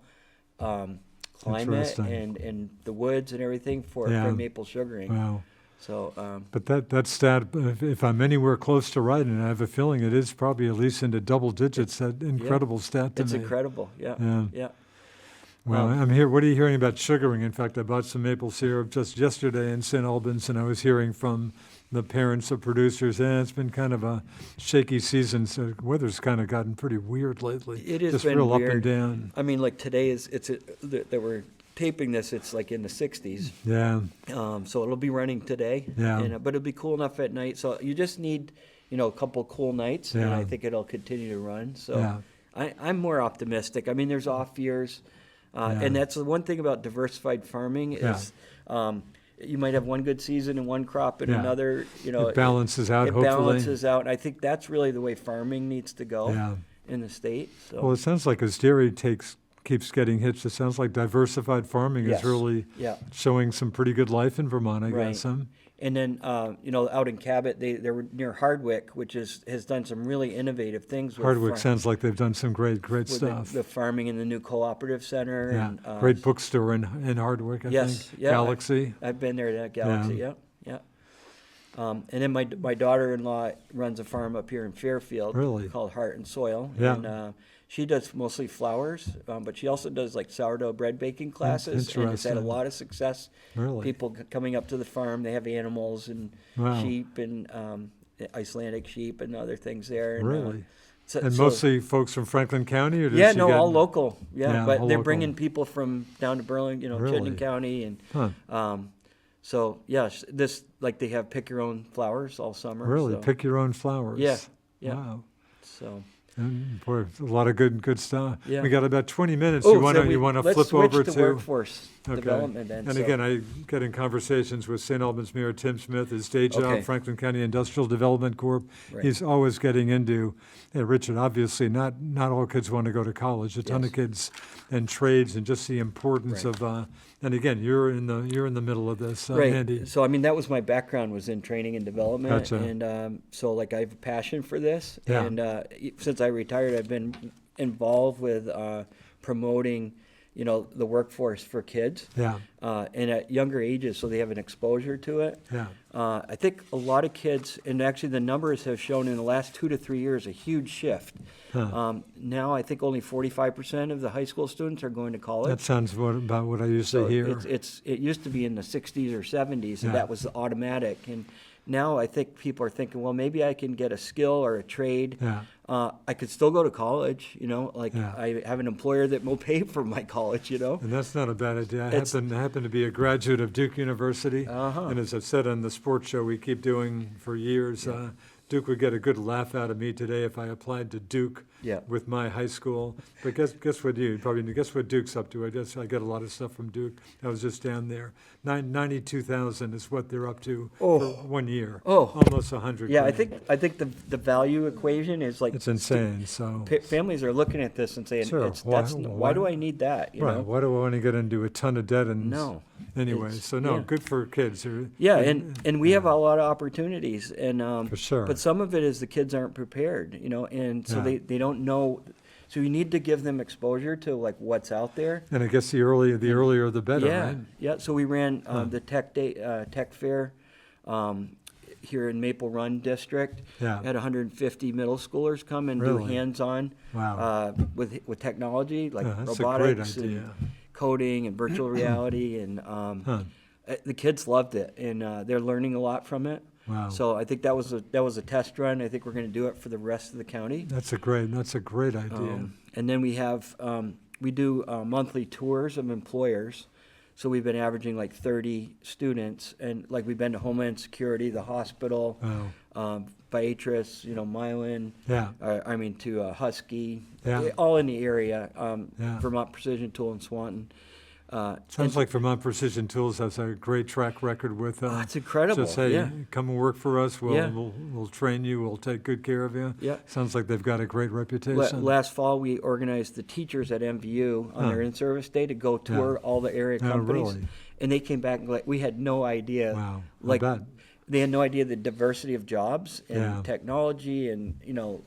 climate Interesting. and the woods and everything for maple sugaring. Wow. So, But that stat, if I'm anywhere close to right, and I have a feeling it is probably at least into double digits, that incredible stat to it's me. incredible. Yeah. Yeah. Yeah. Well, I'm here. What are you hearing about sugaring? In fact, I bought some maple syrup just yesterday in St. Albans, and I was hearing from the parents of producers, it's been kind of a shaky season. So weather's kind of gotten pretty weird lately. It has just been real weird. up and down. I mean, like today that we're taping this, it's like in the 60s. Yeah. So it'll be running today. Yeah. But it'll be cool enough at night. So you just need, a couple cool nights, and Yeah. I think it'll continue to run. So Yeah. I'm more optimistic. I mean, there's off years. And that's the one thing about diversified farming is you might have one good season and one crop and Yeah. another, It balances out, it hopefully. balances out. And I think that's really the way farming needs to go Yeah. in the state. So. Well, it sounds like as dairy keeps getting hits, it sounds like diversified farming Yes. is really Yeah. showing some pretty good life in Vermont, I Right. guess. Huh? And then, out in Cabot, they were near Hardwick, which has done some really innovative things with Hardwick sounds like they've done some great with stuff. the farming in the new cooperative center. Yeah, And, great bookstore in Hardwick, I Yes, think. yeah. Galaxy. I've been there at Galaxy, yeah. And then my daughter-in-law runs a farm up here in Fairfield Really? called Heart and Soil. Yeah. And she does mostly flowers, but she also does like sourdough bread baking classes. And it's had a interesting. lot of success. Really? People coming up to the farm, they have animals and Wow. sheep and Icelandic sheep and other things there. And, Really? so, And so- mostly folks from Franklin County? Or does yeah, she no, get- all local. Yeah, Yeah, but all they're local. bringing people from down to Burlington, Really? Chittenden County, and Huh. so yeah, this like they have pick your own flowers all summer. Really? so, Pick your own flowers? Yeah, yeah. Wow. So And boy, a lot of good stuff. Yeah. We got about 20 minutes. Oh, You want so to let's flip switch over to to workforce Okay. development then. And so- again, I get in conversations with St. Albans Mayor Tim Smith, his day job, Okay. Franklin County Industrial Development Corp. Right. He's always getting into, Richard, obviously not all kids want to go to college. A ton Yes. of kids and trades, and just the importance Right. of. And again, you're in the middle of this, right. Andy. So I mean, that was my background, was in training and development, Gotcha. and so like I have a passion for this, Yeah. and since I retired, I've been involved with promoting, the workforce for kids. Yeah, And at younger ages, so they have an exposure to it. yeah, I think a lot of kids, and actually the numbers have shown in the last 2 to 3 years a huge shift. Huh. Now I think only 45% of the high school students are going to college. that sounds about what I used So to hear. it used to be in the 60s or 70s, and Yeah. that was automatic. And now I think people are thinking, well, maybe I can get a skill or a trade. Yeah. I could still go to college, like Yeah. I have an employer that will pay for my college, And that's not a bad idea. I It's- happen to be a graduate of Duke University. Uh-huh. And as I've said on the sports show we keep doing for years, Duke would get a good laugh out of me today if I applied to Duke Yeah. with my high school. But guess what you probably guess what Duke's up to. I guess I get a lot of stuff from Duke. I was just down there. 92,000 is what they're up to for 1 year. Oh. Almost 100. Yeah, grand. I think the value equation is like It's insane. So families are looking at this and saying, Sure. why do I need that? You right. know? Why do I want to get into a ton of debt? And No. Anyway, It's- so no, yeah. good for kids. Yeah, and we have a lot of opportunities, and For sure. but some of it is the kids aren't prepared, you know, and so Yeah. they don't know. So you need to give them exposure to like what's out there. And I guess the earlier the better, Yeah, right? yeah. So we ran the tech fair here in Maple Run District. Yeah. Had 150 middle schoolers come and do Really? hands-on Wow. with technology like Yeah, that's a robotics great and idea. coding and virtual reality, and the kids loved it, and they're learning a lot from it. Wow. So I think that was a test run. I think we're going to do it for the rest of the county. That's a great idea. And then we do monthly tours of employers. So we've been averaging like 30 students, and like we've been to Homeland Security, the hospital, Wow. Beatrice, Milan. Yeah. To Husky, Yeah. all in the area. Yeah. Vermont Precision Tool in Swanton. Sounds like Vermont Precision Tools has a great track record with. It's incredible. Just say, yeah. come and work for us. Yeah. We'll train you. We'll take good care of you. Yeah. Sounds like they've got a great reputation. Last fall, we organized the teachers at MVU on their in-service day to go tour all the area Oh, companies, really? and they came back and like we had no idea. Wow. I Like bet. they had no idea the diversity of jobs and Yeah. technology and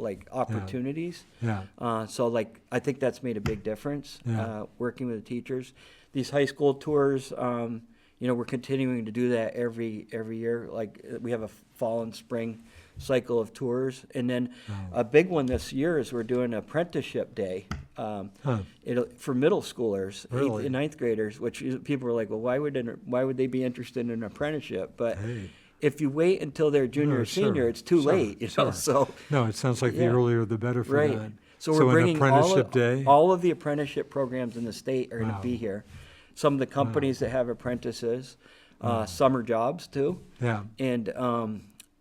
like opportunities. Yeah. So like I think that's made a big difference. Yeah. Working with the teachers, these high school tours. We're continuing to do that every year. Like we have a fall and spring cycle of tours, and then a big one this year is we're doing apprenticeship day for middle schoolers, Really? 8th and 9th graders. Which people are like, well, why would they be interested in an apprenticeship? But Hey. if you wait until they're junior No, or senior, sure, it's too sure, late. sure. So No, it sounds like the Yeah. earlier the better for right. that. So we're an bringing apprenticeship day. all of the apprenticeship programs in the state are going Wow. to be here. Some of the companies that have apprentices, summer jobs too, Yeah. and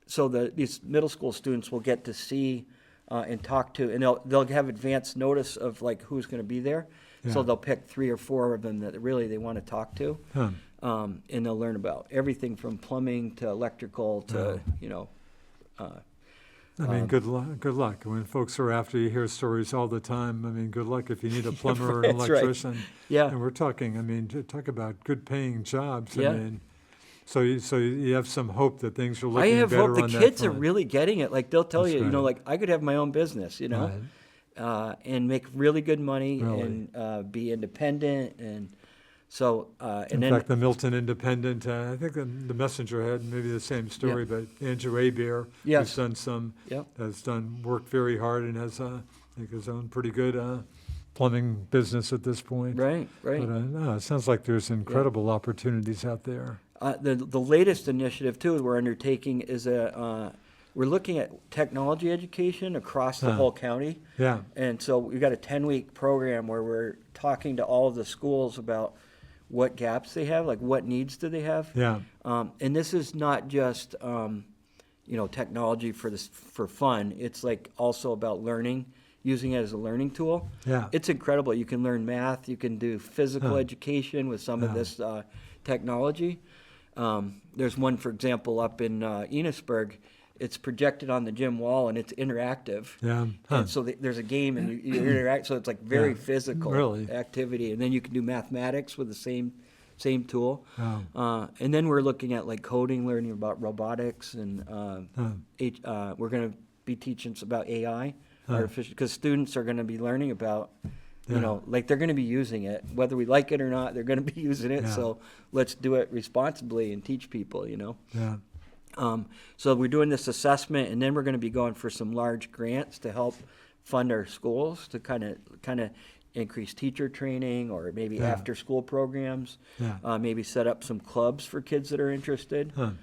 so these middle school students will get to see and talk to, and they'll have advance notice of like who's going to be there. So Yeah. they'll pick 3 or 4 of them that really they want to talk to, Huh. and they'll learn about everything from plumbing to electrical to I mean, good luck. Good luck. When folks are after you, hear stories all the time. I mean, good luck if you need a plumber or an That's right. electrician. Yeah. And we're talking. I mean, talk about good paying jobs. Yeah. I mean, so you have some hope that things are I looking have better hope the on that kids are front. really getting it. Like they'll tell That's you, right. like I could have my own business, and make really good money Really? and be independent, and so and In then fact, the Milton Independent, I think the Messenger had maybe the same story, but Andrew Abear, Yes. who's worked very hard and has, I think, his own pretty good plumbing business at this point. right. But no, it sounds like there's incredible opportunities out there. The latest initiative too we're undertaking is we're looking at technology education across the whole county. Yeah. And so we've got a 10-week program where we're talking to all of the schools about what gaps they have, like what needs do they have. Yeah. And this is not just technology for fun. It's like also about learning, using it as a learning tool. Yeah. It's incredible. You can learn math. You can do physical education with some of this technology. There's one, for example, up in Enosburg. It's projected on the gym wall and it's interactive. Yeah. Huh. And so there's a game and you interact. So it's like very Yeah. physical Really? activity. And then you can do mathematics with the same tool. Wow. And then we're looking at like coding, learning about robotics, and we're going to be teaching about AI, artificial, because students are going to be learning about, like they're going to be using it, whether we like it or not. They're going to be using it. Yeah. So let's do it responsibly and teach people. Yeah. So we're doing this assessment, and then we're going to be going for some large grants to help fund our schools to kind of increase teacher training, or maybe Yeah. after school programs. Yeah. Maybe set up some clubs for kids that are interested in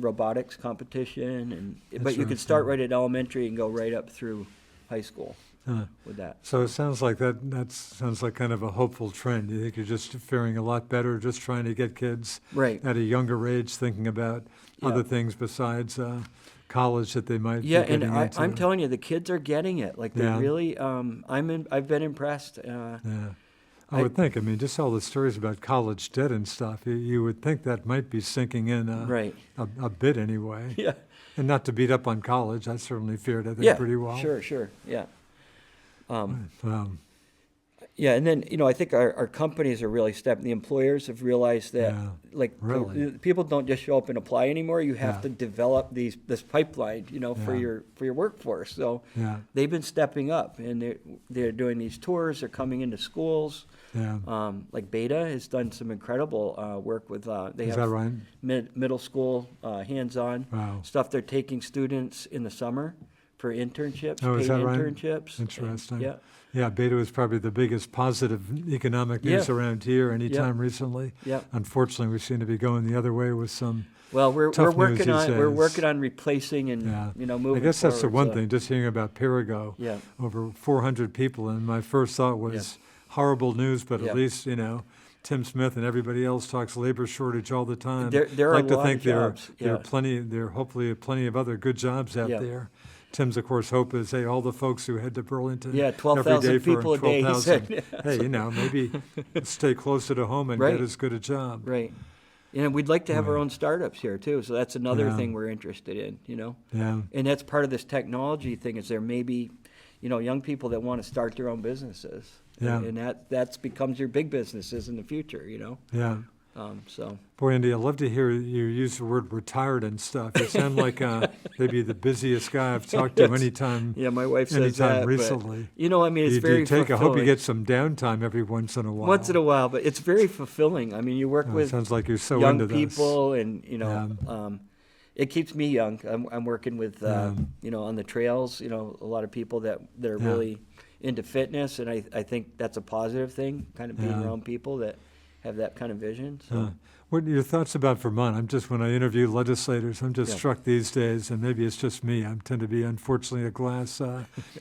robotics competition, but you could start right at elementary and go right up through high school with that. So it sounds like that sounds like kind of a hopeful trend. You think you're just faring a lot better, just trying to get kids Right. at a younger age thinking about Yeah. other things besides college that they might Yeah, be and getting into. I'm telling you, the kids are getting it. Like they Yeah. really, I've been impressed. Yeah. I would think, I mean, just all the stories about college debt and stuff, you would think that might be sinking in Right. a bit anyway. Yeah. And not to beat up on college, I certainly fared, I think, Yeah. pretty well. Sure. Yeah. Yeah, and then, I think our companies are really stepping. The employers have realized that, Yeah, like, really. people don't just show up and apply anymore. You have Yeah. to develop this pipeline, for Yeah. your workforce. So yeah, they've been stepping up, and they're doing these tours. They're coming into schools. yeah. Like Beta has done some incredible work with. They Is have that right? middle school hands-on Wow. stuff. They're taking students in the summer for internships, Oh, is paid that right? internships. and- Interesting. yeah. Yeah, Beta was probably the biggest positive economic news Yeah. around here anytime recently. Yeah. Unfortunately, we seem to be going the other way with some. Well, we're Tough news working these on we're days. working on replacing and Yeah. moving. I guess that's the forward, one so- thing, just hearing about Perigo, Yeah. over 400 people, and my first thought was horrible news, but Yeah. at least, Tim Smith and everybody else talks labor shortage all the time. There are I'd like a to lot think of there jobs. are plenty, there are hopefully plenty of other good jobs out Yeah. there. Tim's, of course, hope is, hey, all the folks who head to Burlington Yeah, every 12,000 day for people a day, he 12,000, said. hey, maybe stay closer to home and Right. get as good a job. Right. And we'd like to have our Right. own startups here too. So that's another Yeah. thing we're interested in. Yeah, And that's part of this technology thing. Is there maybe, young people that want to start their own businesses. Yeah. And that becomes your big businesses in the future. yeah. So. Boy, Andy, I love to hear you use the word retired and stuff. You sound like maybe the busiest guy I've talked to anytime. Yeah, my wife says Anytime that. but, recently. it's You very do take. I hope you fulfilling. get some downtime every once in a while. Once in a while, but it's very fulfilling. I mean, you work Oh, it with sounds like you're so young into this. people, and Yeah. it keeps me young. I'm working with on the trails. A lot of people that are Yeah. really into fitness, and I think that's a positive thing. Kind of being Yeah. around people that have that kind of vision. So. What are your thoughts about Vermont? When I interview legislators, I'm just Yeah. struck these days, and maybe it's just me. I tend to be, unfortunately, a glass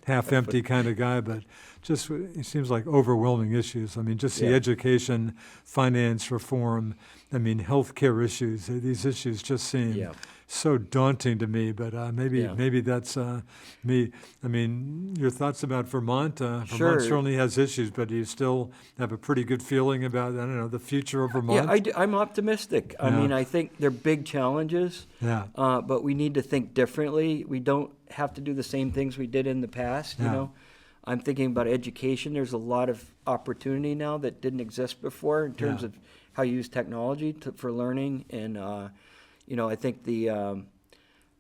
half empty kind of guy, but just it seems like overwhelming issues. I mean, just the Yeah. education, finance reform, healthcare issues. These issues just seem Yeah. so daunting to me, but maybe Yeah. maybe that's me. Your thoughts about Vermont? Sure. Vermont certainly has issues, but do you still have a pretty good feeling about, the future of Vermont? Yeah, I'm optimistic. I Yeah. mean, I think they're big challenges, Yeah. but we need to think differently. We don't have to do the same things we did in the past. Yeah. I'm thinking about education. There's a lot of opportunity now that didn't exist before in terms Yeah. of how you use technology for learning, and I think the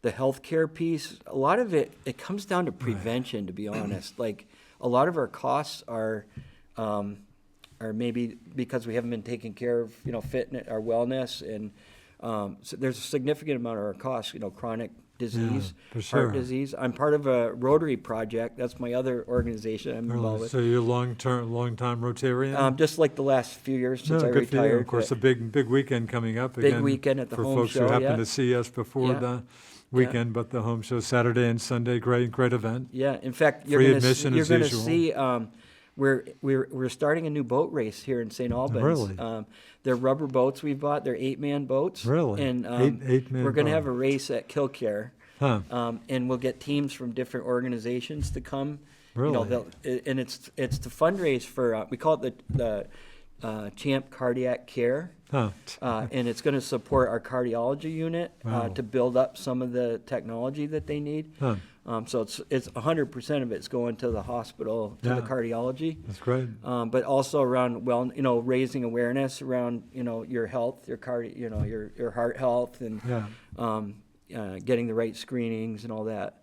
healthcare piece. A lot of it comes down to prevention. To be honest, like a lot of our costs are maybe because we haven't been taking care of fitness, our wellness, and so there's a significant amount of our costs. Chronic disease, for sure. heart disease. I'm part of a Rotary project. That's my other organization I'm involved Really? with. So you're long-time Rotarian? Just like the last few years since I good for you. retired. Of course, but- a big weekend coming up Big again. weekend at the for home folks show, who happen yeah. to see us before Yeah. the weekend, but the home show Saturday and Sunday, great event. Yeah, in fact, you're Free going admission to as usual. see. We're starting a new boat race here in St. Albans. Really? They're rubber boats we've bought. They're 8-man boats. Really? And Eight-man we're going to boat. have a race at Kilcare. Huh? And we'll get teams from different organizations to come. Really? And it's to fundraise for we call it the Champ Cardiac Care. Huh? And it's going to support our cardiology unit Wow. to build up some of the technology that they need. Huh? So it's 100% of it's going to the hospital, to the Yeah. cardiology, That's great. but also around raising awareness around your health, your heart health, and Yeah. getting the right screenings and all that.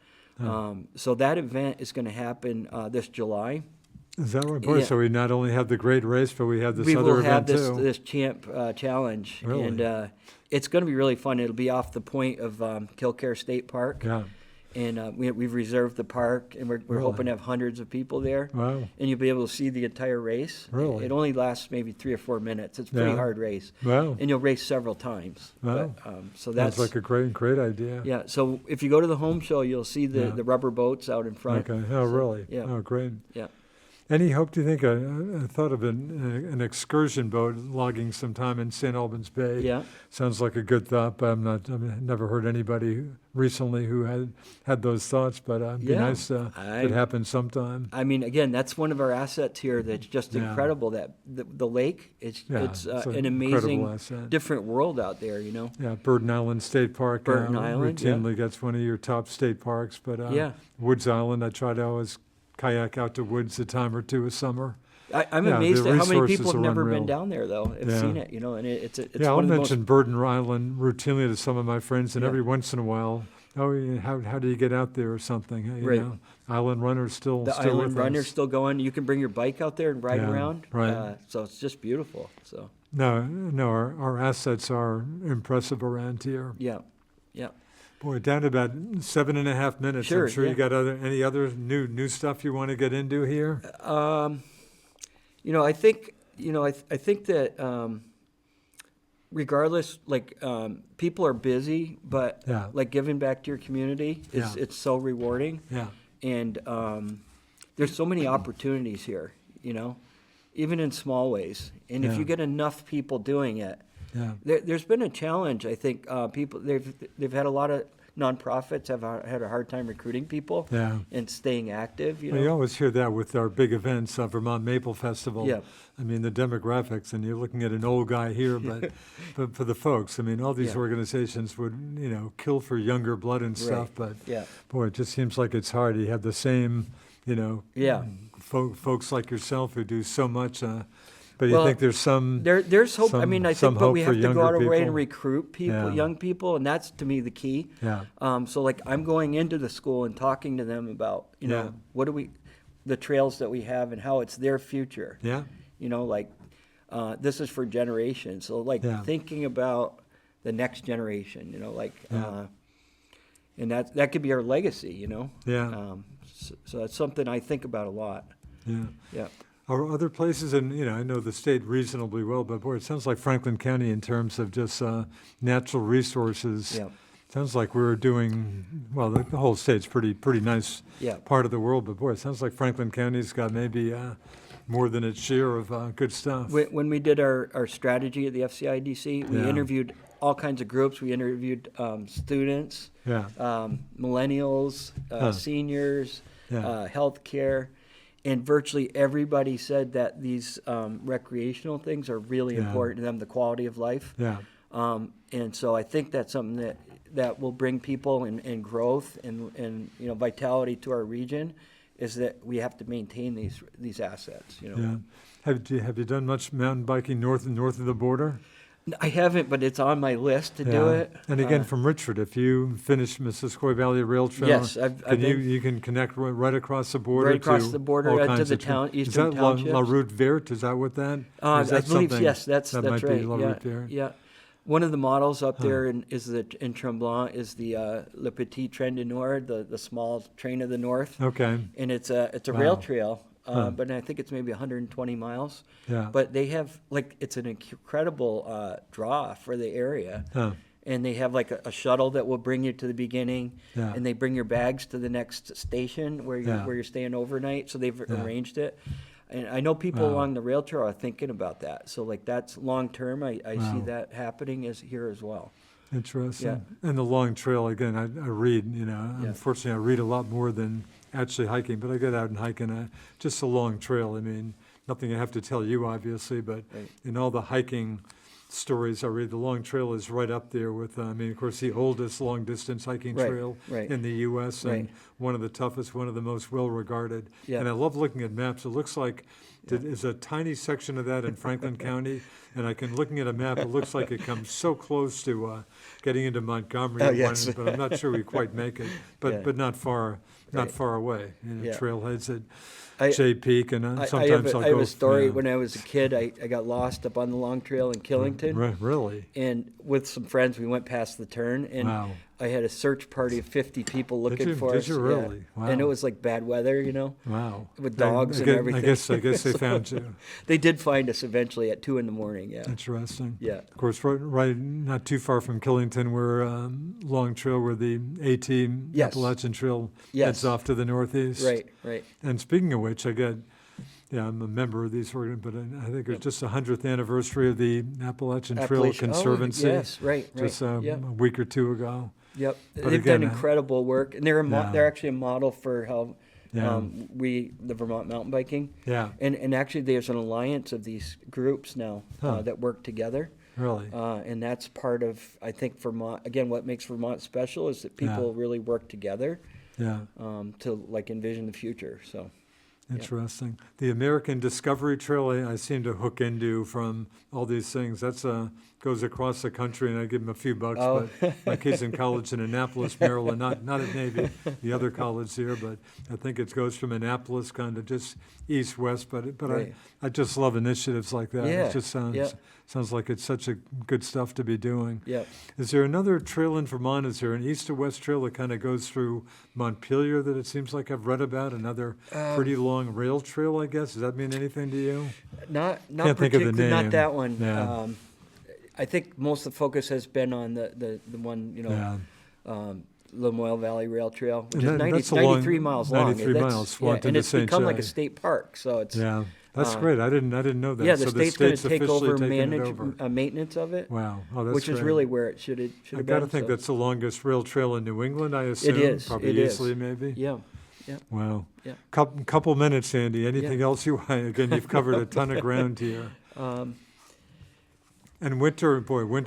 So that event is going to happen this July. Is that right? Boy, Yeah. so we not only have the great race, but we have this We other will have event too. this Champ Challenge, Really? and it's going to be really fun. It'll be off the point of Kilcare State Park. Yeah. And we've reserved the park, and we're Really? hoping to have hundreds of people there. Wow. And you'll be able to see the entire race. Really? It only lasts maybe 3 or 4 minutes. It's a pretty Yeah. hard race. Wow. And you'll race several times. Wow. But, so that's Sounds like a great idea. yeah. So if you go to the home show, you'll see the Yeah. rubber boats out in front. Okay. Oh, So, really? yeah. Oh, great. Yeah. Any hope, do you think? I thought of an excursion boat logging sometime in St. Albans Bay. Yeah. Sounds like a good thought, but I've never heard anybody recently who had those thoughts, but it'd be Yeah. nice if it happens sometime. I mean, again, that's one of our assets here that's just Yeah. incredible, that the lake, it's Yeah, it's it's an an amazing, incredible asset. different world out there, you know? Yeah, Burton Island State Park Burton Island, yeah. routinely gets one of your top state parks, but Yeah. Woods Island, I try to always kayak out to Woods a time or two a summer. I'm Yeah, amazed the at how many resources people have are never unreal. been down there, though, have Yeah. seen it, you know, and it's Yeah, I'll one of the most, mention Burton Island routinely to some of my friends, and Yeah. every once in a while, oh, yeah, how do you get out there or something? You Right. know, Island Runner's still the still island with runner's us. still going. You can bring your bike out there and ride Yeah, around. right. So it's just beautiful. So, No, our assets are impressive around here. yeah. Yeah. Boy, down to about 7.5 minutes. Sure, I'm sure yeah. you got any other new stuff you want to get into here? You know, I think, I think that regardless, like, people are busy, but Yeah. like giving back to your community is Yeah. it's so rewarding. Yeah, And there's so many opportunities here, you know, even in small ways. And if Yeah. you get enough people doing it, yeah, there's been a challenge. I think people they've had a lot of nonprofits have had a hard time recruiting people yeah. and staying active. You Well, know, you always hear that with our big events, Vermont Maple Festival. Yeah. I mean, the demographics, and you're looking at an old guy here, but for the folks, I mean, all these Yeah. organizations would, kill for younger blood and stuff, but yeah, boy, it just seems like it's hard. You have the same, yeah. folks like yourself who do so much, but you Well, think there's some, There's hope. I mean, I some think, but hope we for have to go younger out of our way and people? recruit people, Yeah. young people, and that's to me the key. yeah, So like I'm going into the school and talking to them about, Yeah. the trails that we have and how it's their future. yeah, Like this is for generations. So like Yeah. thinking about the next generation, Yeah. and that could be our legacy, yeah, So that's something I think about a lot. yeah. Yeah. Are other places, and I know the state reasonably well, but boy, it sounds like Franklin County in terms of just natural resources. Yeah. Sounds like we're doing well. The whole state's pretty nice Yeah. part of the world, but boy, it sounds like Franklin County's got maybe more than its share of good stuff. When we did our strategy at the FCIDC, we Yeah. interviewed all kinds of groups. We interviewed students, Yeah, millennials, seniors, Yeah. healthcare, and virtually everybody said that these recreational things are really Yeah. important to them, the quality of life. yeah, And so I think that's something that will bring people and growth and vitality to our region, is that we have to maintain these assets. yeah. Have you done much mountain biking north of the border? I haven't, but it's on my list to do it. And again, from Richard, if you finish Missisquoi Valley Rail Trail, Yes, I've been- you can connect right across the border. Right across to the border, all to kinds the of town- Is eastern that La townships. Route Verte? Is that what that? or is I that believe something yes, that's that might right. be La Yeah, Route Verte? yeah. One of the models up there in Tremblant is the Le Petit Train du Nord, the small train of the north, Okay. and it's a Wow. rail trail. Huh. But I think it's maybe 120 miles. Yeah. But they have it's an incredible draw for the area. Huh. And they have like a shuttle that will bring you to the beginning, Yeah. and they bring your bags to the next station where Yeah. you're staying overnight. So they've Yeah. arranged it. And I know people Wow. along the rail trail are thinking about that. So like that's long term. I see Wow. that happening here as well. Interesting. Yeah. And the long trail, again, I read, unfortunately, I read a lot more than actually hiking, but I get out and hike, and just a long trail. I mean, nothing I have to tell you, obviously, but Right. in all the hiking stories I read, the long trail is right up there with, of course, the oldest long-distance hiking Right, trail right. in the U.S. and Right. one of the toughest, one of the most well-regarded. Yeah. And I love looking at maps. It looks like there's a tiny section of that in Franklin County, and looking at a map, it looks like it comes so close to getting into Montgomery, Oh, at yes. one, but I'm not sure we quite make it. But Yeah. but not far, not Right. far away. Yeah. Trailheads at I- Jay Peak, and sometimes I have I'll a story. go. When I was a kid, I got lost up on the long trail in Killington. Really? And with some friends, we went past the turn, and Wow. I had a search party of 50 people looking you? for Did us. you yeah. really? Wow. And it was like bad weather, Wow. with dogs and everything. I guess they found you. They did find us eventually at 2 a.m. Yeah. Interesting. Yeah. Of course, right, not too far from Killington, where Long Trail, where the AT Yes. Appalachian Trail Yes. heads off to the northeast. Right. Right. And speaking of which, I got, Yeah, I'm a member of these organizations, but I think it's just the 100th anniversary of the Appalachian Trail Conservancy. Oh, yes, right. Just a Yep. week or two ago. Yep. But They've again, done incredible work, and Yeah. they're actually a model for how Yeah. the Vermont mountain biking. Yeah, And actually, there's an alliance of these groups now Huh. that work together. really. And that's part of, I think, Vermont. Again, what makes Vermont special is that people really work together Yeah, to like envision the future. So, interesting. The American Discovery Trail, I seem to hook into from all these things. That's goes across the country, and I give them a few bucks. Oh. But my kid's in college in Annapolis, Maryland, not at Navy, the other college here. But I think it goes from Annapolis kind of just east-west. But Right. I just love initiatives like that. Yeah, It just yeah. sounds like it's such a good stuff to be doing. yeah. Is there another trail in Vermont? Is there an east to west trail that kind of goes through Montpelier that it seems like I've read about? Another pretty long rail trail, I guess. Does that mean anything to you? Not Can't think of the particularly, not name. that one. Yeah. I think most of the focus has been on the one, Yeah. Lamoille Valley Rail Trail, which And is that's a long- 93 miles long. 93 That's- miles, yeah, Swanton and to it's St. become like a Jay. state park. So it's Yeah, that's great. I didn't know that. yeah, the So state's going to take officially over taken it over. maintenance of it, Wow, oh, that's which is great. really where it should have I been. got to think so. that's the longest rail trail in New England. I assume is, probably it is. easily, maybe. Yeah, Wow. yeah. Couple minutes, Andy. Anything else you want? Again, you've covered a ton of ground here. And winter,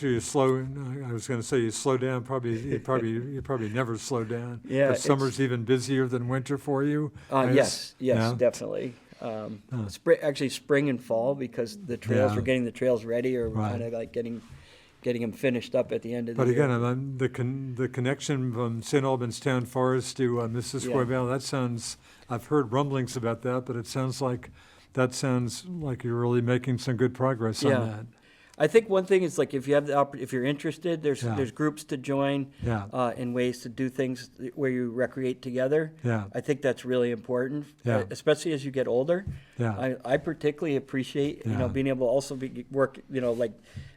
you slow. I was going to say you slow down. You probably never slow down. Yeah, But summer's even busier than winter for you. Yes, Yeah? definitely. Actually, spring and fall, because the trails, Yeah. we're getting the trails ready, or Right. kind of like getting them finished up at the end of But the year. again, the connection from St. Albans Town Forest to Missisquoi Yeah. Valley, that sounds, I've heard rumblings about that, but it sounds like you're really making some good progress on Yeah. that. I think one thing is, like, if you have if you're interested, there's Yeah. there's groups to join, Yeah. and ways to do things where you recreate together. Yeah. I think that's really important, Yeah. especially as you get older. Yeah. I particularly appreciate Yeah. being able to also work like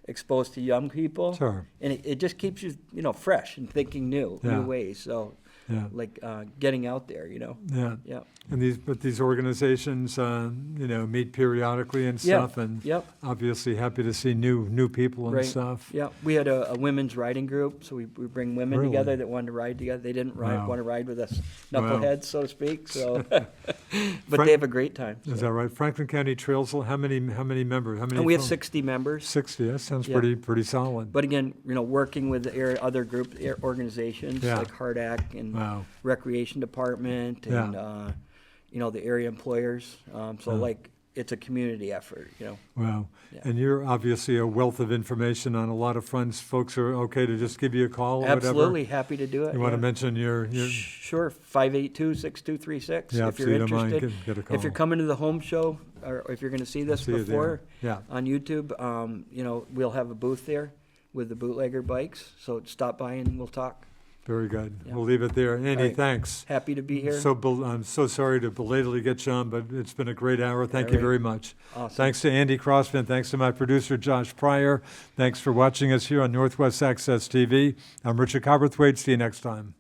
exposed to young people. Sure. And it just keeps you fresh and thinking new Yeah. ways. So Yeah. like getting out there. Yeah. Yeah. And these organizations, meet periodically and Yeah. stuff, and Yep. obviously happy to see new people and Right. stuff. Yeah, we had a women's riding group, so we bring women Really? together that wanted to ride together. They didn't Wow. want to ride with us Wow. knuckleheads, so to speak. So, but Frank- they have a great time. Is that right? Franklin County Trails, how many members? How many? And we have folks? 60 members. 60. That sounds Yeah. pretty solid. But again, working with the other organizations Yeah. like HARDAC and Wow. Recreation Department and the area employers. So Yeah. like it's a community effort. Wow. Yeah. And you're obviously a wealth of information on a lot of fronts. Folks are okay to just give you a call or Absolutely happy to do it. whatever. You want to yeah. mention your Sure, 582-6236. yeah, if so you're you don't mind, interested. get a call. If you're coming to the home show, or if you're going to see this See you before there. Yeah. on YouTube, we'll have a booth there with the bootlegger bikes. So stop by and we'll talk. Very good. Yeah. We'll leave it there. Andy, All right. thanks. Happy to be here. I'm so sorry to belatedly get you on, but it's been a great hour. Thank All you right. very much. Awesome. Thanks to Andy Crossman. Thanks to my producer, Josh Pryor. Thanks for watching us here on Northwest Access TV. I'm Richard Cowperthwait. See you next time.